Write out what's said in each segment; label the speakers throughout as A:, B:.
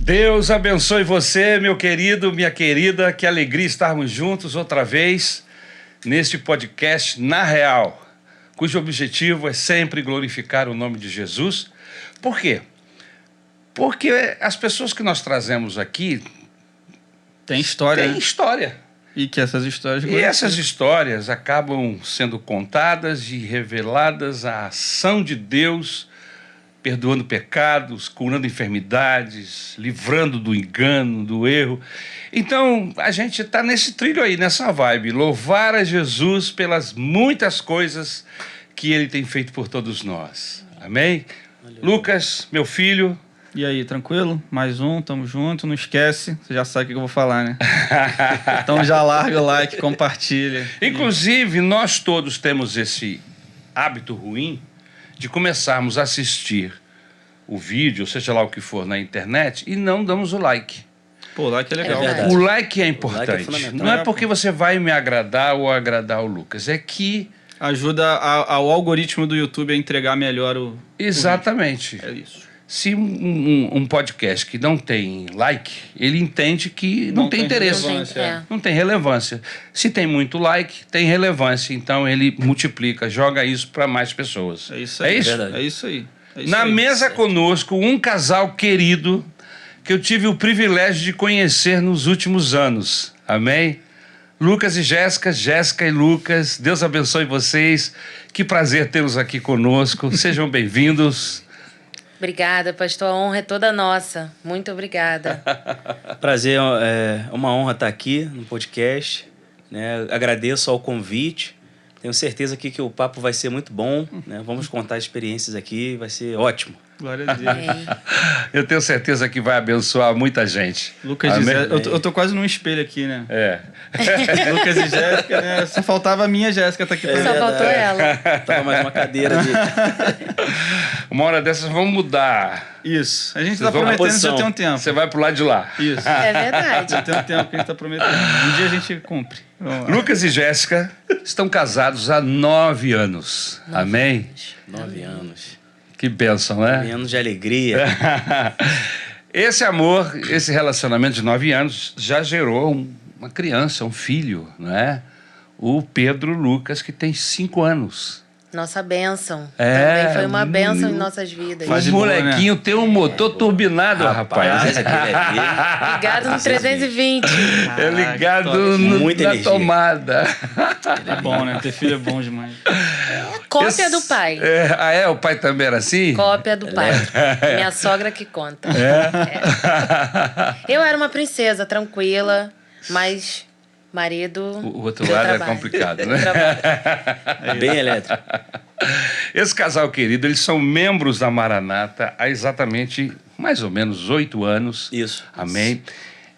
A: Deus abençoe você, meu querido, minha querida. Que alegria estarmos juntos outra vez neste podcast Na Real, cujo objetivo é sempre glorificar o nome de Jesus. Por quê? Porque as pessoas que nós trazemos aqui
B: têm história.
A: Têm história.
B: E que essas
A: histórias acabam sendo contadas e reveladas a ação de Deus, perdoando pecados, curando enfermidades, livrando do engano, do erro. Então, a gente está nesse trilho aí, nessa vibe. Louvar a Jesus pelas muitas coisas que Ele tem feito por todos nós. Amém? Valeu. Lucas, meu filho.
B: E aí, tranquilo? Mais um, tamo junto. Não esquece, você já sabe o que eu vou falar, né? Então já larga o like, compartilha.
A: Inclusive, nós todos temos esse hábito ruim de começarmos a assistir o vídeo, seja lá o que for, na internet, e não damos o like.
B: Pô, o like é legal.
A: O like é importante. Like não é porque você vai me agradar ou agradar o Lucas, é que...
B: ajuda ao algoritmo do YouTube a entregar melhor o
A: Exatamente.
B: É isso.
A: Se um podcast que não tem like, ele entende que não tem interesse. Não tem relevância. Se tem muito like, tem relevância. Então ele multiplica, joga isso para mais pessoas.
B: É isso aí.
A: É isso?
B: É isso aí.
A: Na mesa conosco, um casal querido que eu tive o privilégio de conhecer nos últimos anos. Amém? Lucas e Jéssica, Jéssica e Lucas, Deus abençoe vocês. Que prazer tê-los aqui conosco. Sejam bem-vindos.
C: Obrigada, pastor. A honra é toda nossa. Muito obrigada.
D: Prazer, é uma honra estar aqui no podcast. Né? Agradeço ao convite. Tenho certeza aqui que o papo vai ser muito bom. Né? Vamos contar experiências aqui, vai ser ótimo.
B: Glória a Deus.
A: Eu tenho certeza que vai abençoar muita gente.
B: Lucas e Jéssica, eu tô quase num espelho aqui, né? Lucas e Jéssica, né? Só faltava a minha Jéssica tá aqui também.
C: Só faltou ela.
D: Tava mais uma cadeira de...
A: Uma hora dessas vamos mudar.
B: Isso. A gente tá prometendo já tem um tempo.
A: Você vai pro lado de lá.
B: Isso.
C: É verdade.
B: Já tem um tempo que a gente tá prometendo. Um dia a gente cumpre.
A: Lucas e Jéssica estão casados há 9 anos. 9 Amém?
D: 9 anos.
A: Que bênção, né?
D: 9 anos de alegria.
A: Esse amor, esse relacionamento de 9 anos já gerou uma criança, um filho, não é? O Pedro Lucas, que tem 5 anos.
C: Nossa bênção. Também foi uma bênção em nossas vidas.
A: O molequinho tem um motor turbinado, rapaz.
C: Ligado no 320.
A: É ligado na tomada.
B: É bom, né? Ter filho é bom demais.
C: Cópia do pai.
A: O pai também era assim?
C: Cópia do pai. Minha sogra que conta. Eu era uma princesa, tranquila, mas... marido...
A: O outro lado é complicado, né?
D: Bem elétrico.
A: Esse casal querido, eles são membros da Maranata há exatamente mais ou menos 8 anos.
D: Isso.
A: Amém?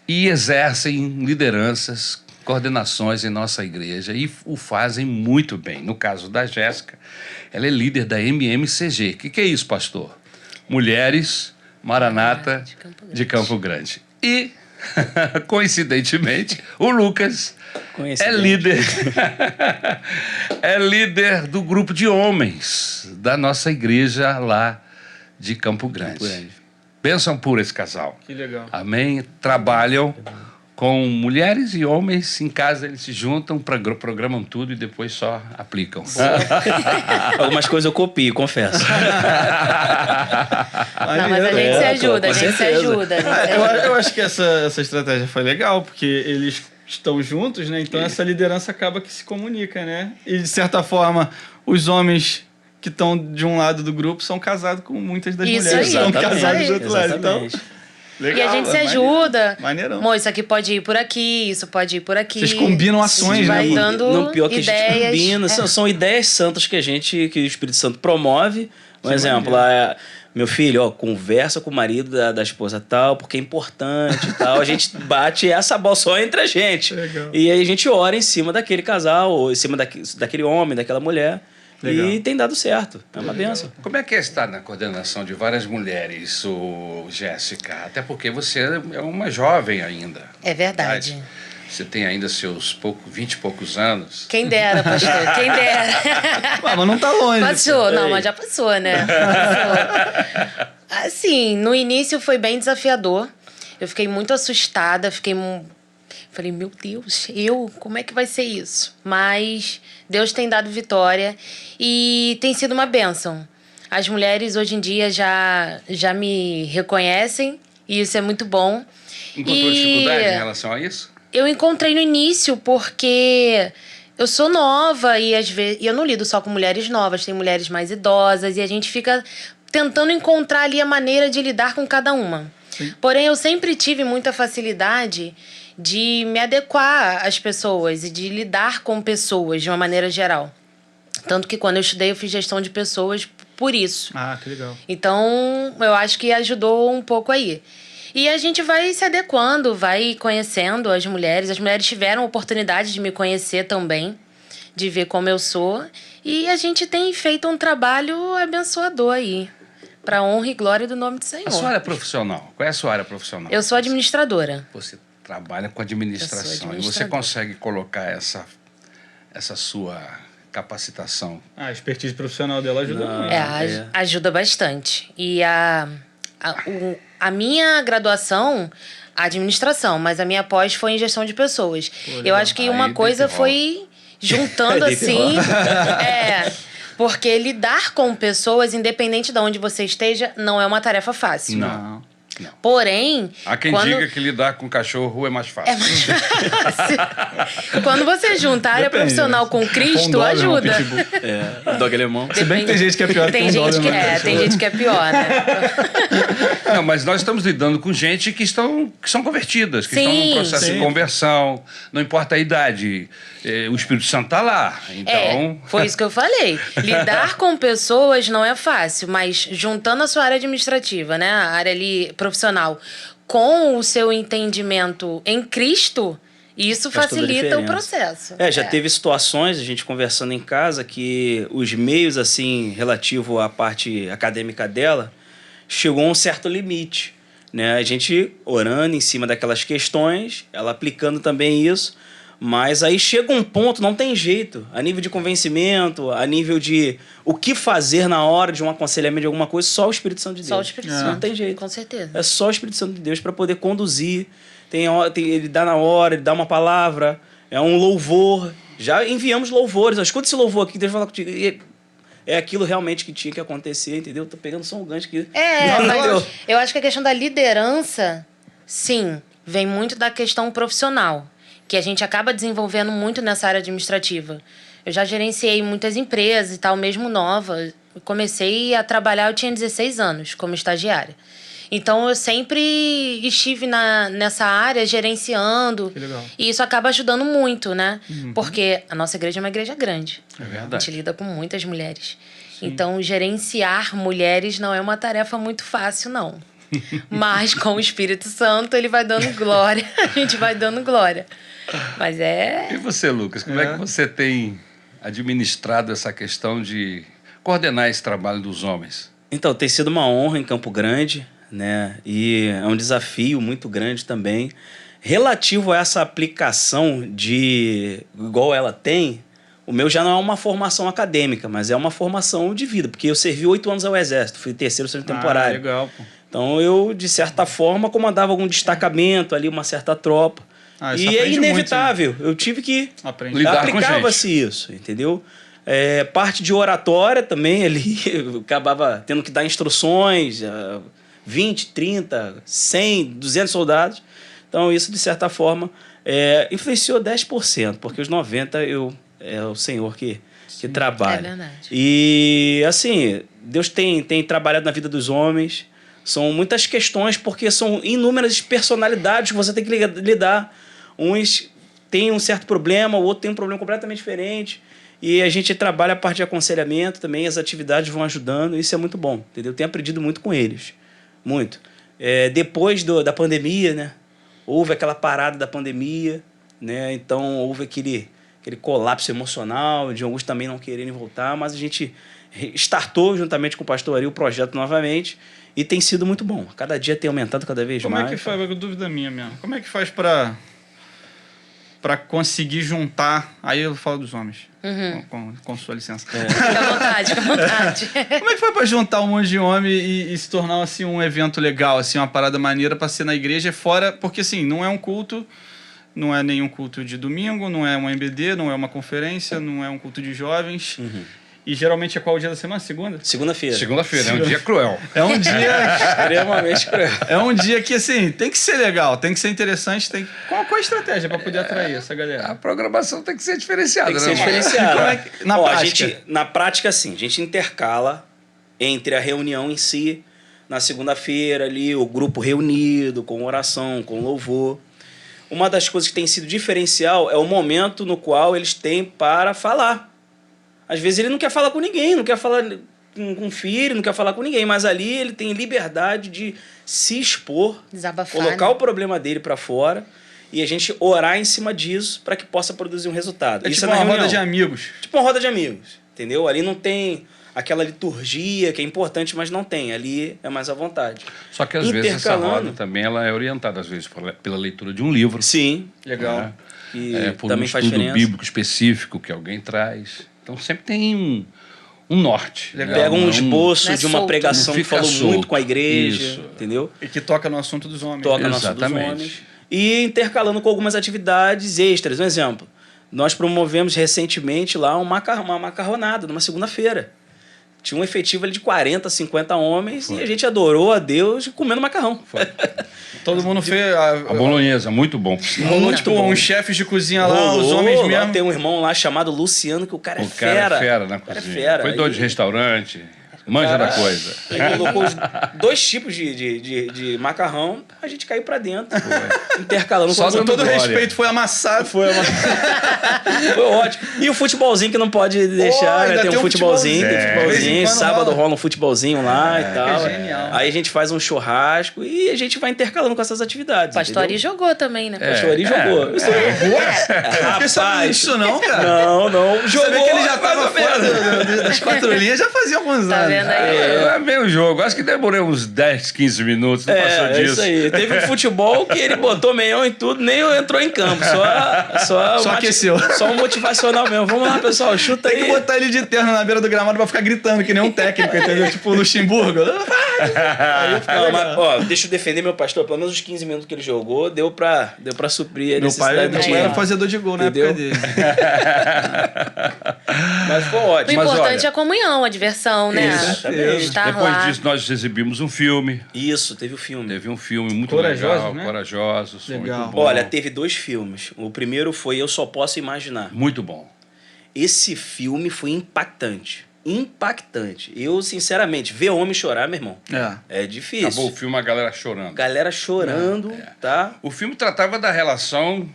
A: E exercem lideranças, coordenações em nossa igreja e o fazem muito bem. No caso da Jéssica, ela é líder da MMCG. O que é isso, pastor? Mulheres Maranata de Campo Grande. E... coincidentemente, o Lucas é líder do grupo de homens da nossa igreja lá de Campo Grande. Bênção por esse casal.
B: Que legal.
A: Amém? Trabalham com mulheres e homens em casa, eles se juntam, programam tudo e depois só aplicam.
D: Algumas coisas eu copio, confesso.
C: Não, mas a gente se ajuda,
B: Eu acho que essa estratégia foi legal, porque eles estão juntos, né? Então essa liderança acaba que se comunica, né? E de certa forma, os homens que estão de um lado do grupo são casados com muitas das mulheres que são casadas do outro lado. Então... legal,
C: e a gente se ajuda.
B: Maneirão.
C: Amor, isso aqui pode ir por aqui, isso pode ir por aqui.
B: Vocês combinam ações, né?
C: Vai dando
D: no pior que
C: ideias.
D: A gente combina. São ideias santas que o Espírito Santo promove. Um exemplo, meu filho, conversa com o marido da esposa tal, porque é importante e tal. A gente bate essa bola só entre a gente.
B: Legal.
D: E aí a gente ora em cima daquele casal, ou em cima daquele homem, daquela mulher. Legal. E tem dado certo. É uma benção.
A: Como é que é estar na coordenação de várias mulheres, Jéssica? Até porque você é uma jovem ainda.
C: É verdade.
A: Você tem ainda seus 20 e poucos anos.
C: Quem dera, pastor, quem dera.
B: Mas não tá longe.
C: Passou, não, mas já passou, né? Passou. Assim, no início foi bem desafiador. Eu fiquei muito assustada, falei, meu Deus, como é que vai ser isso? Mas Deus tem dado vitória e tem sido uma bênção. As mulheres hoje em dia já me reconhecem e isso é muito bom.
A: Encontrou dificuldade em relação a isso?
C: Eu encontrei no início porque eu sou nova e às vezes eu não lido só com mulheres novas, tem mulheres mais idosas e a gente fica tentando encontrar ali a maneira de lidar com cada uma. Sim. Porém, eu sempre tive muita facilidade de me adequar às pessoas e de lidar com pessoas de uma maneira geral. Tanto que quando eu estudei, eu fiz gestão de pessoas por isso.
B: Ah, que legal.
C: Então, eu acho que ajudou um pouco aí. E a gente vai se adequando, vai conhecendo as mulheres. As mulheres tiveram a oportunidade de me conhecer também, de ver como eu sou. E a gente tem feito um trabalho abençoador aí, para honra e glória do nome do Senhor.
A: A sua área profissional, qual é a sua área profissional?
C: Eu sou administradora.
A: Você trabalha com administração e você consegue colocar essa sua capacitação.
B: A expertise profissional dela ajuda muito.
C: Ajuda bastante. E a minha graduação, administração, mas a minha pós foi em gestão de pessoas. Eu acho que uma coisa foi juntando assim. Porque lidar com pessoas, independente de onde você esteja, não é uma tarefa fácil.
A: Não.
C: Porém...
A: Há quem diga que lidar com cachorro é mais fácil.
C: É mais fácil. Quando você junta a área profissional com Cristo, ajuda.
D: Dog alemão.
B: Se bem que tem gente que é pior
C: tem gente que é pior, né?
A: Não, mas nós estamos lidando com gente que são convertidas, que estão num processo de conversão. Não importa a idade. O Espírito Santo está lá. Então...
C: foi isso que eu falei. Lidar com pessoas não é fácil, mas juntando a sua área administrativa, né? A área ali profissional, com o seu entendimento em Cristo, isso facilita o processo.
D: Já teve situações, a gente conversando em casa, que os meios, assim, relativo à parte acadêmica dela, chegou a um certo limite, né? A gente orando em cima daquelas questões, ela aplicando também isso, mas aí chega um ponto, não tem jeito, a nível de convencimento, a nível de o que fazer na hora de um aconselhamento de alguma coisa, só o Espírito Santo de Deus.
C: Só o Espírito Santo.
D: Não tem jeito.
C: Com certeza.
D: É só o Espírito Santo de Deus para poder conduzir. Ele dá na hora, ele dá uma palavra, é um louvor. Já enviamos louvores. Escuta esse louvor aqui, Deus vai falar contigo. E é aquilo realmente que tinha que acontecer, entendeu? Tô pegando só um gancho aqui.
C: Eu acho que a questão da liderança, sim, vem muito da questão profissional, que a gente acaba desenvolvendo muito nessa área administrativa. Eu já gerenciei muitas empresas e tal, mesmo nova. Comecei a trabalhar, eu tinha 16 anos, como estagiária. Então, eu sempre estive nessa área, gerenciando.
B: Que legal.
C: E isso acaba ajudando muito, né? Porque a nossa igreja é uma igreja grande.
A: É verdade.
C: A gente lida com muitas mulheres. Sim. Então, gerenciar mulheres não é uma tarefa muito fácil, não. Mas, com o Espírito Santo, ele vai dando glória. A gente vai dando glória. Mas
A: E você, Lucas, como é que você tem administrado essa questão de coordenar esse trabalho dos homens?
D: Então, tem sido uma honra em Campo Grande, né? E é um desafio muito grande também. Relativo a essa aplicação igual ela tem, o meu já não é uma formação acadêmica, mas é uma formação de vida, porque eu servi 8 anos ao Exército, fui terceiro serviço temporário.
B: Legal, pô.
D: Então, eu, de certa forma, comandava algum destacamento ali, uma certa tropa. E é inevitável. Muito, eu tive que aplicava-se isso, entendeu? Parte de oratória também ali, eu acabava tendo que dar instruções, 20, 30, 100, 200 soldados. Então, isso, de certa forma, influenciou 10%, porque os 90% é o Senhor que trabalha.
C: É verdade.
D: E, assim, Deus tem trabalhado na vida dos homens. São muitas questões, porque são inúmeras personalidades que você tem que lidar. Uns têm um certo problema, o outro tem um problema completamente diferente. E a gente trabalha a parte de aconselhamento também, as atividades vão ajudando, isso é muito bom, entendeu? Eu tenho aprendido muito com eles, muito. Depois da pandemia, né? Houve aquela parada da pandemia, né? Então houve aquele colapso emocional, de alguns também não quererem voltar, mas a gente startou juntamente com o pastor Ari o projeto novamente e tem sido muito bom. Cada dia tem aumentado cada vez mais.
B: Como é que faz? Uma dúvida minha mesmo. Como é que faz para para conseguir juntar... Aí eu falo dos homens, com sua licença.
C: Fica à vontade, fica à vontade.
B: Como é que foi para juntar um monte de homem e se tornar assim, um evento legal, assim, uma parada maneira para ser na igreja fora... Porque assim, não é um culto... Não é nenhum culto de domingo, não é um MBD, não é uma conferência, não é um culto de jovens. E geralmente é qual o dia da semana? Segunda?
D: Segunda-feira.
A: Segunda-feira, é um dia cruel.
B: É um dia...
D: Extremamente cruel.
B: É um dia que, assim, tem que ser legal, tem que ser interessante. Qual a estratégia para poder atrair essa
A: A
B: galera?
A: programação tem que ser diferenciada,
D: Tem que ser
A: né?
D: diferenciado.
B: Como é que- na
D: Ó,
B: prática?
D: na prática, sim. A gente intercala entre a reunião em si, na segunda-feira ali, o grupo reunido, com oração, com louvor. Uma das coisas que tem sido diferencial é o momento no qual eles têm para falar. Às vezes ele não quer falar com ninguém, não quer falar com o filho, não quer falar com ninguém, mas ali ele tem liberdade de se expor,
C: Desabafar,
D: colocar
C: né?
D: o problema dele para fora e a gente orar em cima disso para que possa produzir um resultado.
B: É
D: Isso
B: tipo
D: é na
B: uma roda
D: reunião.
B: de amigos.
D: Tipo uma roda de amigos, entendeu? Ali não tem aquela liturgia que é importante, mas não tem. Ali é mais à vontade.
A: Só que às vezes essa
D: Intercalando.
A: roda também ela é orientada, às vezes, pela leitura de um livro.
D: Sim,
B: Legal.
A: né?
D: que
A: Por um
D: também faz
A: estudo
D: diferença.
A: bíblico específico que alguém traz. Então sempre tem um norte.
B: Legal.
A: né?
D: Pega um
A: Não-
D: esboço
C: não é
D: de uma
C: solto,
D: pregação
A: não
D: que falou
A: fica
D: muito
A: solto.
D: com a igreja,
A: Isso.
D: entendeu?
B: E que toca no assunto dos homens.
D: Toca no assunto dos
A: Exatamente.
D: homens. E intercalando com algumas atividades extras. Um exemplo, nós promovemos recentemente lá uma macarronada, numa segunda-feira. Tinha um efetivo ali de 40, 50 homens e a gente adorou a Deus comendo macarrão.
B: Todo mundo fez...
A: A bolonhesa, muito bom.
B: Rolou, tipo,
D: bom.
B: uns chefes de cozinha lá, os
D: Rolou,
B: homens
D: lá
B: mesmo.
D: tem um irmão lá chamado Luciano, que o cara é
A: O cara
D: fera.
A: é fera na
D: O cara é
A: cozinha.
D: fera.
A: Foi dono de
D: Aí-
A: restaurante, manja da coisa.
D: Ele colocou os 2 tipos de macarrão, a gente caiu pra dentro, intercalando
A: Só
D: com
B: Com
A: dando
B: todo
A: glória.
B: respeito, foi amassado.
D: Foi ótimo. E o futebolzinho que não pode deixar,
B: ainda
D: né? Tem
B: tem
D: um
B: um
D: futebolzinho,
B: futebolzinho.
D: tem
B: De vez em
D: futebolzinho.
B: quando
D: Sábado
B: rola.
D: rola um futebolzinho lá e tal.
B: é genial.
D: Aí a gente faz um churrasco e a gente vai intercalando com essas atividades.
C: O Pastor Ari
D: entendeu?
C: jogou também, né?
D: O Pastor Ari jogou. Isso
B: Fiquei sabendo
D: Rapaz.
B: disso não, cara.
D: Não, jogou.
B: Você vê que ele já
D: mais
B: tava
D: ou menos.
B: fora das 4 linhas já fazia alguns
C: Tá
B: anos.
C: vendo aí?
A: É bem o jogo. Acho que demorei uns 10, 15 minutos, não passou
D: É
A: disso.
D: isso aí. Teve um futebol que ele botou meião em tudo, nem entrou em campo. Só
B: aqueceu.
D: Só um motivacional mesmo. Vamos lá, pessoal, chuta
B: Tem
D: aí.
B: que botar ele de terno na beira do gramado pra ficar gritando, que nem um técnico, entendeu? Tipo o Luxemburgo.
D: Não, mas, ó, deixa eu defender meu pastor. Pelo menos os 15 minutos que ele jogou, deu pra suprir a
B: Meu pai,
D: necessidade do
B: meu pai
D: time.
B: era fazedor de gol na
D: Entendeu?
B: época dele.
D: Mas foi
C: O
D: ótimo.
A: Mas
C: importante
A: olha-
C: é a comunhão, a diversão, né?
D: Exatamente.
C: Estar
A: Depois
C: lá.
A: disso, nós exibimos um filme.
D: Isso, teve o filme.
A: Teve um filme muito
B: Corajosos,
A: legal,
B: né?
A: Corajosos. Foi
B: Legal.
A: muito bom.
D: Olha, teve 2 filmes. O primeiro foi Eu Só Posso Imaginar.
A: Muito bom.
D: Esse filme foi impactante. Impactante. Eu, sinceramente, ver homem chorar, meu irmão, é difícil.
A: Acabou o filme, a galera chorando.
D: Galera chorando, tá?
A: O filme tratava da relação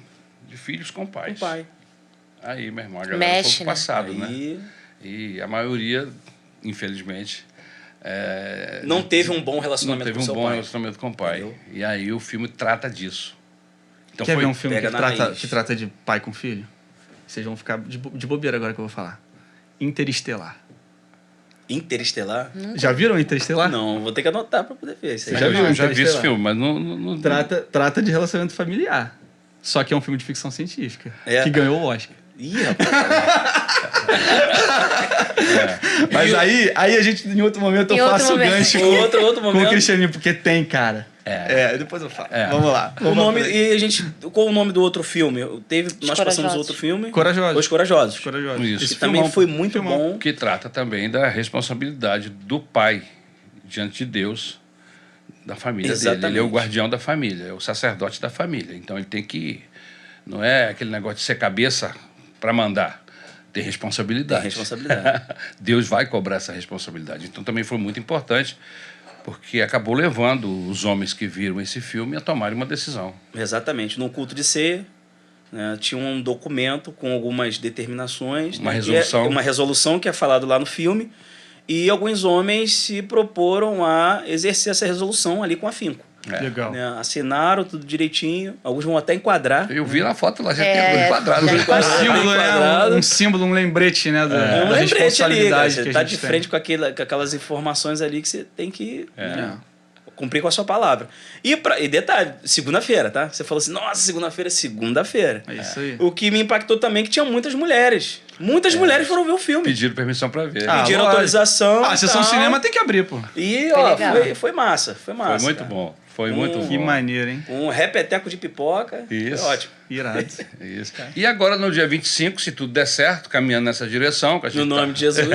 A: de filhos com
D: Com
A: pais.
D: o pai.
A: Aí, meu irmão, a galera
C: Mexe,
A: foi pro
C: né?
A: passado, né?
D: Aí
A: E a maioria, infelizmente,
D: não teve um bom
A: não
D: relacionamento
A: teve
D: com
A: um
D: seu
A: bom
D: pai.
A: relacionamento com o pai.
D: Entendeu?
A: E aí o filme trata disso. Então
B: Quer
A: foi
B: ver um filme
D: pega
B: que
D: na
B: trata,
D: raiz.
B: que trata de pai com filho? Vocês vão ficar de bobeira agora que eu vou falar. Interestelar.
D: Interestelar?
B: Já viram Interestelar?
D: Não, vou ter que anotar pra poder ver. Isso aí.
B: Você já viu
A: Eu já vi esse
B: Interestelar?
A: filme, mas não
B: Trata de relacionamento familiar. Só que é um filme de ficção científica.
D: É.
B: Que ganhou o Oscar.
D: Ih, rapaz.
B: Mas aí a gente, em outro momento,
C: Em
B: eu
C: outro
B: faço o
C: momento.
B: gancho
D: Outro
B: com o
D: momento.
B: Cristianinho, porque tem, cara. Depois eu falo.
A: É.
B: Vamos lá.
D: O nome, e a gente, qual o nome do outro filme? Nós passamos
C: Corajosos.
D: outro filme.
B: Corajosos.
D: Os Corajosos.
B: Corajosos.
A: Isso.
D: Que também foi muito bom.
A: que trata também da responsabilidade do pai diante de Deus, da família dele.
D: Exatamente.
A: Ele é o guardião da família, é o sacerdote da família. Então ele tem que... Não é aquele negócio de ser cabeça para mandar. Tem responsabilidade.
D: Tem responsabilidade.
A: Deus vai cobrar essa responsabilidade. Então também foi muito importante, porque acabou levando os homens que viram esse filme a tomarem uma decisão.
D: Exatamente. No culto de ser, né, tinha um documento com algumas determinações.
A: Uma
D: né,
A: resolução.
D: uma resolução que é falado lá no filme. E alguns homens se proporam a exercer essa resolução ali com afinco.
B: Legal.
D: Né, assinaram tudo direitinho. Alguns vão até enquadrar.
A: Eu vi na foto lá, já
C: É,
A: tem quadrado.
C: já
A: né?
C: enquadra-
B: Um símbolo, né?
D: quadrado.
B: Um símbolo, um lembrete, né? Da,
D: É um
B: da
D: lembrete ali, cara.
B: responsabilidade
D: Você
B: que a
D: tá
B: gente
D: de
B: tem.
D: frente com aquelas informações ali que você tem que né, cumprir com a sua palavra. E detalhe, segunda-feira, tá? Você falou assim, nossa, segunda-feira é segunda-feira.
B: É isso aí.
D: O que me impactou também é que tinha muitas mulheres. Muitas mulheres foram ver o filme.
A: Pediram permissão pra ver.
B: Ah,
D: Pediram
B: lógico.
D: autorização.
B: A sessão
D: tal.
B: cinema tem que abrir, pô.
D: E,
C: Foi
D: ó,
C: legal.
D: foi massa. Foi massa.
A: Foi muito
D: cara.
A: bom. Foi muito
B: Que
A: bom.
B: maneiro, hein?
D: Um repeteco de pipoca.
A: Isso.
D: Foi ótimo.
B: Irado.
A: Isso. E agora, no dia 25, se tudo der certo, caminhando nessa direção... Que a gente
D: No nome
A: tá-
D: de Jesus.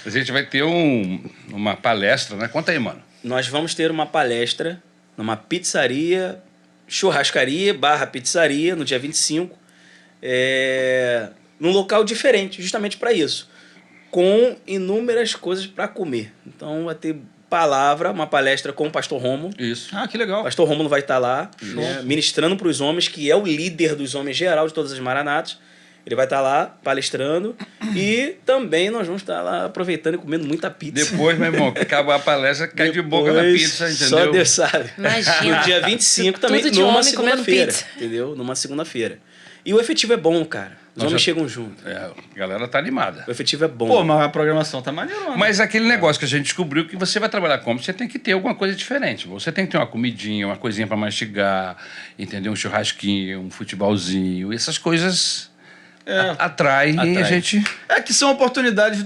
A: A gente vai ter uma palestra, né? Conta aí, mano.
D: Nós vamos ter uma palestra numa pizzaria, churrascaria / pizzaria, no dia 25, num local diferente, justamente para isso, com inúmeras coisas para comer. Então vai ter uma palestra com o pastor Rômulo.
A: Isso.
B: Ah, que
D: O
B: legal.
D: pastor Rômulo vai estar lá, né, ministrando para os homens, que é o líder dos homens geral de todas as maranatas. Ele vai estar lá palestrando e também nós vamos estar lá aproveitando e comendo muita pizza.
A: Depois, meu irmão, que acabar a palestra, cai de boca na
D: Depois,
A: pizza, entendeu?
D: Só Deus sabe.
C: Imagina.
D: No dia 25 também,
C: Tudo de
D: numa
C: homem comendo
D: segunda-feira.
C: pizza.
D: Entendeu? Numa segunda-feira. E o efetivo é bom, cara. Os
A: Nós
D: homens
A: já-
D: chegam junto.
A: É, a galera tá animada.
D: O efetivo é bom.
B: Pô, mas a programação tá maneirona.
A: Mas aquele negócio que a gente descobriu que você vai trabalhar como, você tem que ter alguma coisa diferente. Você tem que ter uma comidinha, uma coisinha para mastigar, entendeu? Um churrasquinho, um futebolzinho. Essas coisas atraem e a
D: Atrai.
A: gente...
B: É que são oportunidades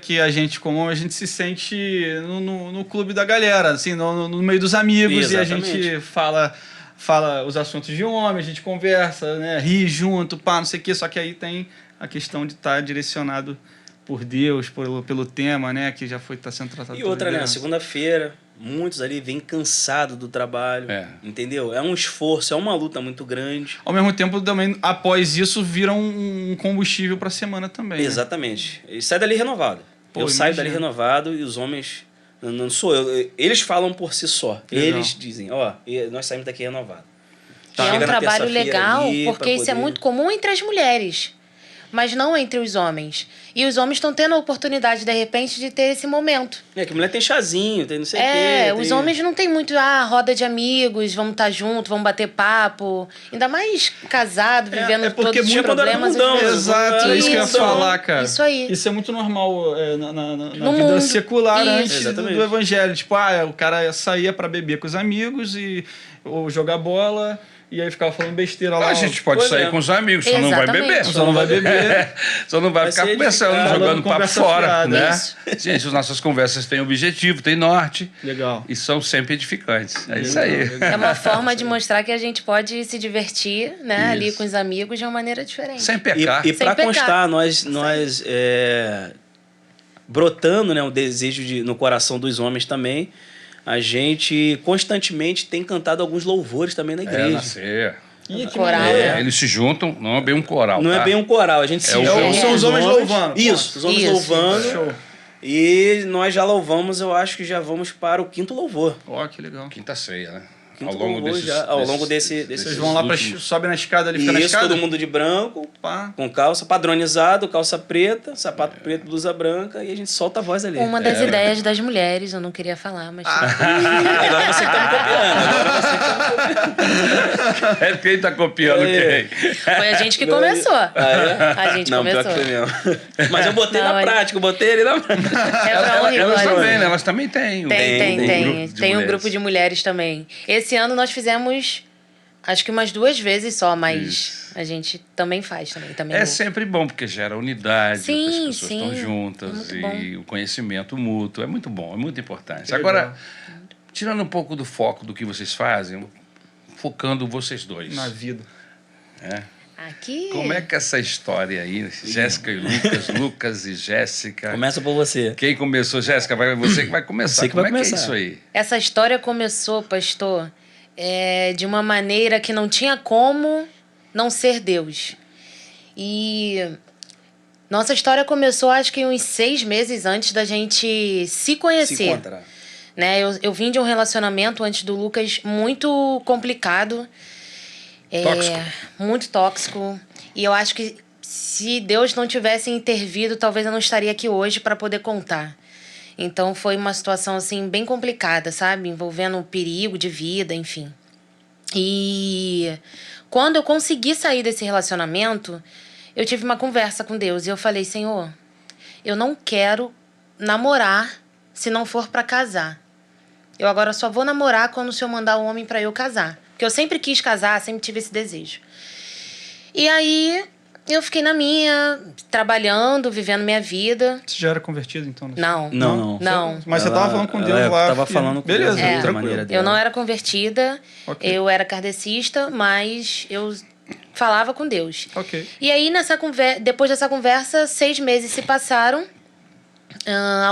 B: que a gente, como a gente se sente no clube da galera, assim, no meio dos amigos,
D: Exatamente.
B: e a gente fala os assuntos de homem, a gente conversa, né, ri junto, pá, não sei o quê, só que aí tem a questão de estar direcionado por Deus, pelo tema, né, que já tá sendo tratado.
D: E
B: pela
D: outra, né?
B: liderança.
D: Segunda-feira, muitos ali vêm cansados do trabalho.
A: É.
D: Entendeu? É um esforço, é uma luta muito grande.
B: Ao mesmo tempo, também, após isso, vira um combustível para a semana também. né?
D: Exatamente. E sai dali renovado.
B: Pô,
D: eu saio dali
B: imagino.
D: renovado e os homens... Não sou eu. Eles falam por si só.
B: Legal.
D: Eles dizem, nós saímos daqui renovados.
C: E é um
D: Chega na
C: trabalho
D: terça-feira
C: legal,
D: ali
C: porque
D: pra
C: isso é
D: poder-
C: muito comum entre as mulheres, mas não entre os homens. E os homens estão tendo a oportunidade, de repente, de ter esse momento.
D: É que mulher tem chazinho, tem não sei o quê.
C: Os
D: tem-
C: homens não tem muito, roda de amigos, vamos estar juntos, vamos bater papo. Ainda mais casado, vivendo
B: porque
C: todos os
D: tinha quando era
C: problemas.
D: mundão,
C: às vezes.
B: Exato, é isso que eu ia
C: Isso.
B: falar, cara.
C: Isso aí.
B: Isso é muito normal na
C: No
B: vida
C: mundo.
B: secular
C: Isso.
B: antes
D: Exatamente.
B: do evangelho. Tipo, o cara saía pra beber com os amigos ou jogar bola e aí ficava falando besteira lá.
A: A gente pode
D: Pois
A: sair
D: é.
A: com os amigos, só não vai
C: Exatamente.
A: beber.
B: Só não vai beber.
A: Só não vai
D: Vai
A: ficar
D: ser
A: conversando,
D: edificado.
A: jogando papo
B: Conversa
A: fora,
B: fiada.
A: né?
C: Isso.
A: Gente, as nossas conversas têm objetivo, têm norte
B: Legal.
A: e são sempre edificantes. É isso aí.
C: É uma forma de mostrar que a gente pode se divertir, né, ali
A: Isso.
C: com os amigos de uma maneira diferente.
A: Sem pecar.
D: E
C: Sem
D: para
C: pecar.
D: constar, nós brotando, né, o desejo no coração dos homens também, a gente constantemente tem cantado alguns louvores também na
A: É,
D: igreja.
A: nascer.
B: Ih, que
C: Coral.
B: maneiro.
A: Eles se juntam, não é bem um coral.
D: Não
A: tá?
D: é bem um coral, a gente se
A: o-
D: junta
B: são os
D: com
B: homens louvando.
D: Isso, os homens
C: Isso.
D: louvando.
B: Show.
D: E nós já louvamos, eu acho que já vamos para o 5º louvor.
B: Ó, que legal.
A: Quinta ceia, né?
D: Quinto louvor já, ao longo desse-
B: Vocês vão lá, sobe na escada ali,
D: E
B: fica na
D: isso,
B: escada?
D: todo mundo de branco,
B: Pá.
D: com calça padronizado, calça preta, sapato preto, blusa branca, e a gente solta a voz ali.
C: Uma das ideias das mulheres, eu não queria falar, mas...
D: Agora você que tá me copiando.
A: É quem tá copiando
D: É.
A: quem?
C: Foi a gente que começou.
D: Ah, é?
C: A gente
D: Não,
C: começou.
D: pior que foi mesmo. Mas eu botei
C: Não,
D: na
C: mas-
D: prática, eu botei ele na prática.
C: É pra honra e
A: Elas
C: glória.
A: também, né? Elas também têm.
C: Tem.
A: grupo de
C: Tem um
A: mulheres.
C: grupo de mulheres também. Esse ano nós fizemos, acho que umas 2 vezes só, mas a gente também faz também.
A: É sempre bom, porque gera unidade,
C: Sim,
A: as pessoas
C: sim.
A: estão juntas
C: É muito
A: e o conhecimento mútuo. É muito bom, é muito importante.
B: Que
A: Agora,
B: legal.
A: tirando um pouco do foco do que vocês fazem, focando vocês dois.
B: Na vida.
A: né?
C: Aqui...
A: Como é que é essa história aí, Jéssica e Lucas, Lucas e Jéssica?
D: Começa por você.
A: Quem começou, Jéssica? Você que vai começar.
D: Você que
A: Como
D: vai
A: é que é
D: começar.
A: isso aí?
C: Essa história começou, pastor, de uma maneira que não tinha como não ser Deus. E nossa história começou, acho que uns 6 meses antes da gente se conhecer.
D: Se encontrar.
C: Né? Eu vim de um relacionamento antes do Lucas muito complicado.
A: Tóxico.
C: Muito tóxico. E eu acho que se Deus não tivesse intervido, talvez eu não estaria aqui hoje para poder contar. Então foi uma situação assim bem complicada, sabe? Envolvendo perigo de vida, enfim. E quando eu consegui sair desse relacionamento, eu tive uma conversa com Deus e eu falei: Senhor, eu não quero namorar se não for para casar. Eu agora só vou namorar quando o senhor mandar o homem pra eu casar. Porque eu sempre quis casar, sempre tive esse desejo. E aí, eu fiquei na minha, trabalhando, vivendo minha vida.
B: Você já era convertido, então?
C: Não.
D: Não.
C: Não.
B: Mas você tava falando com Deus lá.
D: Tava falando com
B: Beleza,
D: Deus da
B: tranquilo.
D: maneira dela.
C: Eu não era convertida,
B: Ok.
C: eu era kardecista, mas eu falava com Deus.
B: Ok.
C: E aí, depois dessa conversa, 6 meses se passaram.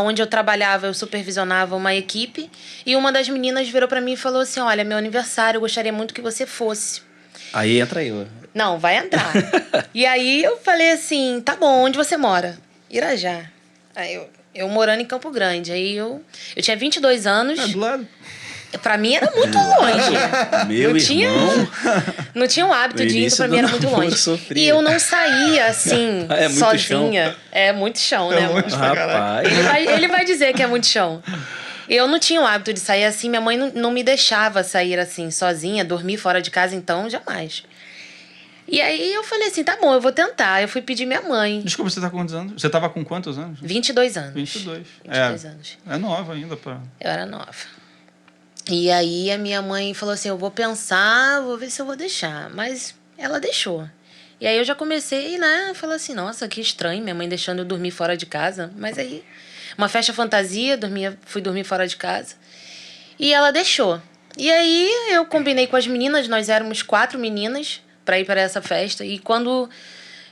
C: Onde eu trabalhava, eu supervisionava uma equipe. E uma das meninas virou pra mim e falou assim: olha, meu aniversário, eu gostaria muito que você fosse.
D: Aí entra eu.
C: Não, vai entrar. E aí eu falei assim: tá bom, onde você mora? Irajá. Aí eu morando em Campo Grande. Aí eu tinha 22 anos.
B: É, do lado.
C: Pra mim era muito longe.
D: Meu irmão.
C: Não tinha o hábito
D: No
C: de ir,
D: início
C: pra mim
D: do
C: era muito
D: namoro
C: longe.
D: sofria.
C: E eu não saía assim,
D: É muito
C: sozinha. É muito chão, né, amor?
B: longe pra caralho.
D: Rapaz.
C: Ele vai dizer que é muito chão. Eu não tinha o hábito de sair assim, minha mãe não me deixava sair assim, sozinha, dormir fora de casa, então, jamais. E aí eu falei assim, tá bom, eu vou tentar. Eu fui pedir minha mãe.
B: Desculpa, você tá com quantos anos? Você tava com quantos anos?
C: 22 anos.
B: 22.
C: 22 anos.
B: É nova ainda, pô.
C: Eu era nova. E aí a minha mãe falou assim, eu vou pensar, vou ver se eu vou deixar. Mas ela deixou. E aí eu já comecei, né, falar assim, nossa, que estranho, minha mãe deixando eu dormir fora de casa. Mas aí, uma festa fantasia, fui dormir fora de casa. E ela deixou. E aí eu combinei com as meninas, nós éramos 4 meninas pra ir para essa festa. E quando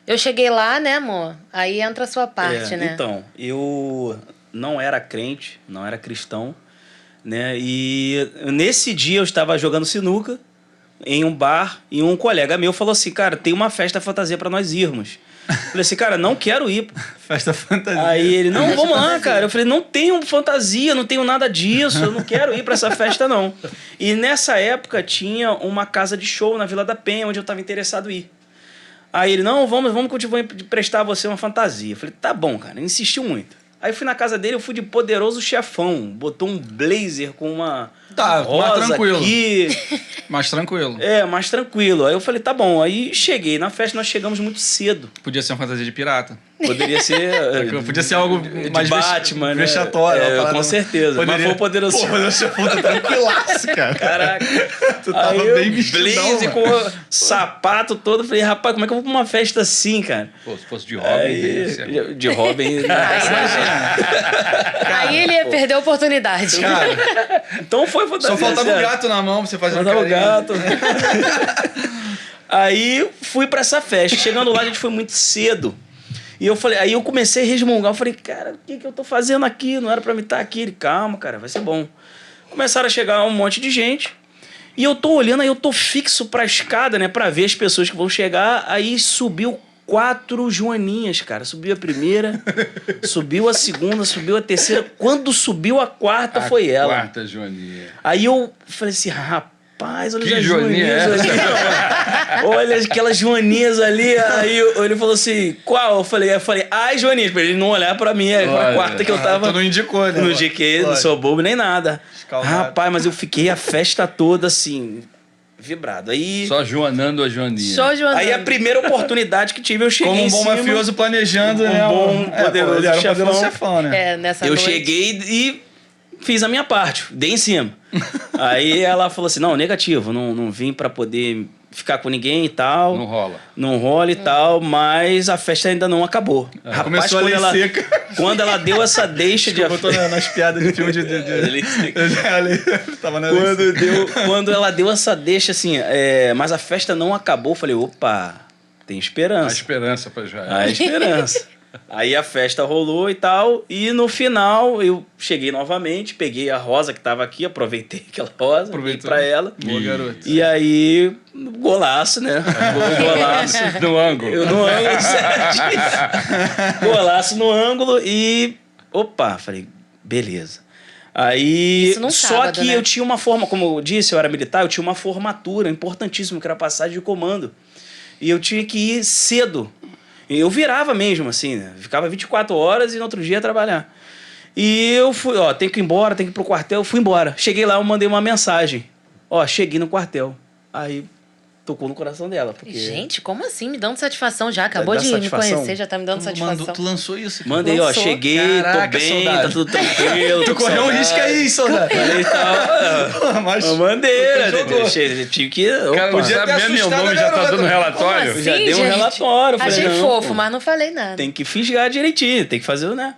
C: eu cheguei lá, né, amor, aí entra a sua parte, né?
D: Então, eu não era crente, não era cristão, né? E nesse dia eu estava jogando sinuca em um bar e um colega meu falou assim, cara, tem uma festa fantasia para nós irmos. Eu falei assim, cara, não quero ir.
B: Festa fantasia.
D: Aí ele, não,
C: Festa
D: vamos lá,
C: fantasia.
D: cara. Eu falei, não tenho fantasia, não tenho nada disso, eu não quero ir pra essa festa, não. E nessa época tinha uma casa de show na Vila da Penha, onde eu tava interessado em ir. Aí ele, não, vamos que eu vou emprestar a você uma fantasia. Eu falei, tá bom, cara. Ele insistiu muito. Aí fui na casa dele, eu fui de poderoso chefão. Botou um blazer com uma
B: Tá,
D: rosa
B: mais tranquilo.
D: aqui.
B: Mais tranquilo.
D: É, mais tranquilo. Aí eu falei, tá bom. Aí cheguei. Na festa nós chegamos muito cedo.
B: Podia ser uma fantasia de pirata.
D: Poderia ser...
B: Podia ser algo
D: de
B: mais
D: Batman, né?
B: vexatório. uma parada-
D: Com certeza. Mas foi o poderoso
B: Pô,
D: chefão.
B: poderoso chefão tá tranquilaço, cara.
D: Caraca.
B: Tu tava
D: Aí eu,
B: bem vestidão,
D: blazer
B: mano.
D: com sapato todo. Falei, rapaz, como é que eu vou pra uma festa assim, cara?
A: Pô, se fosse de Robin, ia ser-
D: De Robin.
C: Aí ele ia perder a oportunidade.
B: Cara,
D: Então foi fantasia.
B: só faltava o
D: sério.
B: gato na mão pra você fazer
D: Faltava o
B: carinho.
D: gato. Aí fui pra essa festa. Chegando lá, a gente foi muito cedo. E eu falei, aí eu comecei a resmungar. Eu falei, cara, o que eu tô fazendo aqui? Não era pra me estar aqui. Ele, calma, cara, vai ser bom. Começaram a chegar um monte de gente. E eu tô olhando, aí eu tô fixo pra escada, né? Pra ver as pessoas que vão chegar. Aí subiu 4 joaninhas, cara. Subiu a primeira, subiu a segunda, subiu a terceira. Quando subiu a quarta, foi ela.
A: Quarta Joaninha.
D: Aí eu falei assim, rapaz, olha
A: Que
D: as
A: joaninha é
D: joaninhas ali. Olha aquelas joaninhas ali. Aí ele falou assim, qual? Eu falei, ai, joaninhas. Pra ele não olhar pra mim, a
A: Olha.
D: quarta que eu tava...
B: Tu não indicou, né?
D: Não indiquei, não sou bobo nem nada.
B: Escaldado.
D: Rapaz, mas eu fiquei a festa toda assim, vibrado. Aí,
A: Só Joanando a Joaninha.
C: Só Joana.
D: aí a primeira oportunidade que tive, eu cheguei
B: Como um
D: em
B: bom
D: cima,
B: mafioso planejando,
D: Um
B: né?
D: bom, poderoso
B: ele era um
D: chefão.
B: poderoso chefão, né?
C: É, nessa
D: Eu
C: noite.
D: cheguei e fiz a minha parte, dei em cima. Aí ela falou assim, não, negativo, não vim pra poder ficar com ninguém e tal.
A: Não rola.
D: Não rola e tal, mas a festa ainda não acabou. Rapaz,
B: Começou a
D: quando
B: lei
D: ela,
B: seca.
D: quando ela deu essa deixa de...
B: Eu tô nas piadas de filme de...
D: Lei seca.
B: Ele tava na lei seca.
D: Quando ela deu essa deixa, assim, mas a festa não acabou, eu falei, opa, tem
A: A
D: esperança.
A: esperança pra Joaninha.
D: Há esperança. Aí a festa rolou e tal, e no final eu cheguei novamente, peguei a rosa que tava aqui, aproveitei aquela rosa, dei
B: Aproveitou.
D: pra ela.
B: Boa, garoto.
D: E aí, golaço, né? Golaço.
A: No ângulo.
D: Eu no ângulo certinho. Golaço no ângulo e... Opa, falei, beleza. Aí,
C: Isso num
D: só
C: sábado,
D: que
C: né?
D: eu tinha uma forma, como eu disse, eu era militar, eu tinha uma formatura importantíssima, que era passagem de comando. E eu tinha que ir cedo. E eu virava mesmo, assim, né? Ficava 24 horas e no outro dia ia trabalhar. E eu fui, tenho que ir embora, tenho que ir pro quartel. Eu fui embora. Cheguei lá, eu mandei uma mensagem. Cheguei no quartel. Aí, tocou no coração dela. Porque...
C: Gente, como assim? Me dando satisfação já. Acabou
D: Dá
C: de me
D: satisfação?
C: conhecer, já tá me dando satisfação.
B: Tu lançou isso? cara?
D: Mandei, ó,
C: Lançou.
D: cheguei,
B: Caraca,
D: tô bem,
B: soldado.
D: tá tudo tranquilo.
B: Tu correu um risco aí, soldado.
D: Falei e tal.
B: Mas
D: Uma bandeira,
B: tu jogou.
D: tive que...
A: Cara,
D: Opa,
A: não sabe
B: ter
A: mesmo meu
B: assustado
A: nome,
B: a
A: já tá
B: garota.
A: dando relatório?
C: Como
D: já
C: assim,
D: dei um
C: gente?
D: relatório. Falei,
C: Achei
D: não,
C: fofo,
D: pô,
C: mas não falei nada.
D: tem que fisgar direitinho, tem que fazer, né?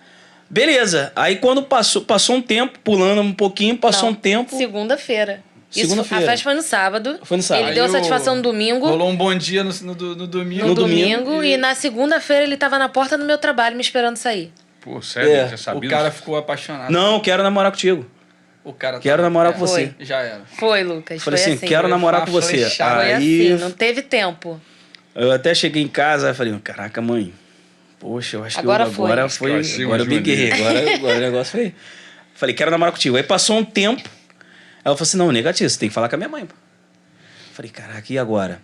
D: Beleza. Aí quando passou um tempo, pulando um pouquinho, passou
C: Não,
D: um tempo...
C: Segunda-feira.
D: Segunda-feira.
C: A festa foi no sábado.
D: Foi no sábado.
C: Ele deu
B: Aí
C: satisfação no domingo.
B: Rolou um bom dia no domingo.
C: No
D: domingo.
C: domingo. E na segunda-feira ele tava na porta do meu trabalho me esperando sair.
A: Pô, sério,
D: É,
A: já
B: O
A: sabia?
B: cara ficou apaixonado.
D: Não, quero namorar contigo.
B: O cara
D: Quero namorar com
C: Foi.
D: você.
B: Já era.
C: Foi, Lucas.
D: Falei
C: foi
D: assim,
C: assim.
D: quero
B: Foi
D: namorar
B: uma
D: com você.
B: flechada.
C: Foi
D: Aí
C: assim, não teve tempo.
D: eu até cheguei em casa e falei, caraca, mãe, poxa, eu acho
C: Agora
D: que
C: foi.
D: agora
A: Acho
D: foi.
A: que vai ser
D: Agora eu
A: uma
D: briguei. Agora o negócio foi. Falei, quero namorar contigo. Aí passou um tempo. Ela falou assim: não, negativo, você tem que falar com a minha mãe. Pô. Falei, caraca, e agora?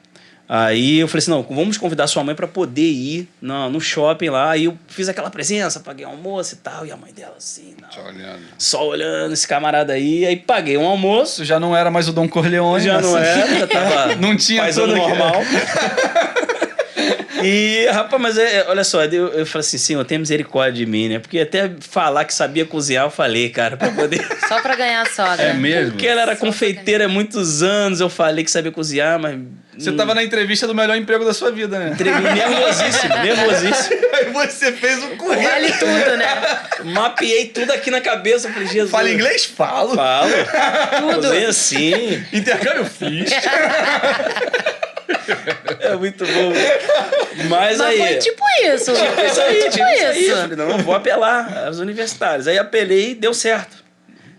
D: Aí eu falei assim: não, vamos convidar sua mãe pra poder ir no shopping lá. Aí eu fiz aquela presença, paguei um almoço e tal. E a mãe dela assim, não.
A: Só olhando.
D: Só olhando esse camarada aí. Aí paguei um almoço.
B: Isso já não era mais o Dom Corleone.
D: Já não
B: assim.
D: era, já tava
B: Não tinha
D: paisano
B: todo aquele-
D: normal. E, rapaz, mas olha só, eu falei assim, Senhor, tem misericórdia de mim, né? Porque até falar que sabia cozinhar, eu falei, cara, pra poder...
C: Só pra ganhar a sogra.
A: É mesmo?
D: Porque ela era confeiteira há muitos anos, eu falei que sabia cozinhar, mas...
B: Você tava na entrevista do melhor emprego da sua vida, né?
D: Nervosíssimo.
B: Aí você fez o currículo.
C: Vale tudo, né?
D: Mapeei tudo aqui na cabeça, eu falei, Jesus...
B: Fala inglês? Falo.
D: Falo.
C: Tudo.
D: Cozinha assim.
B: Intercâmbio? Fiz.
D: É muito bom. Mas aí...
C: Mas foi tipo isso.
D: Isso aí,
C: Foi
D: tipo isso aí. Eu falei, não, eu vou apelar aos universitários. Aí apelei e deu certo.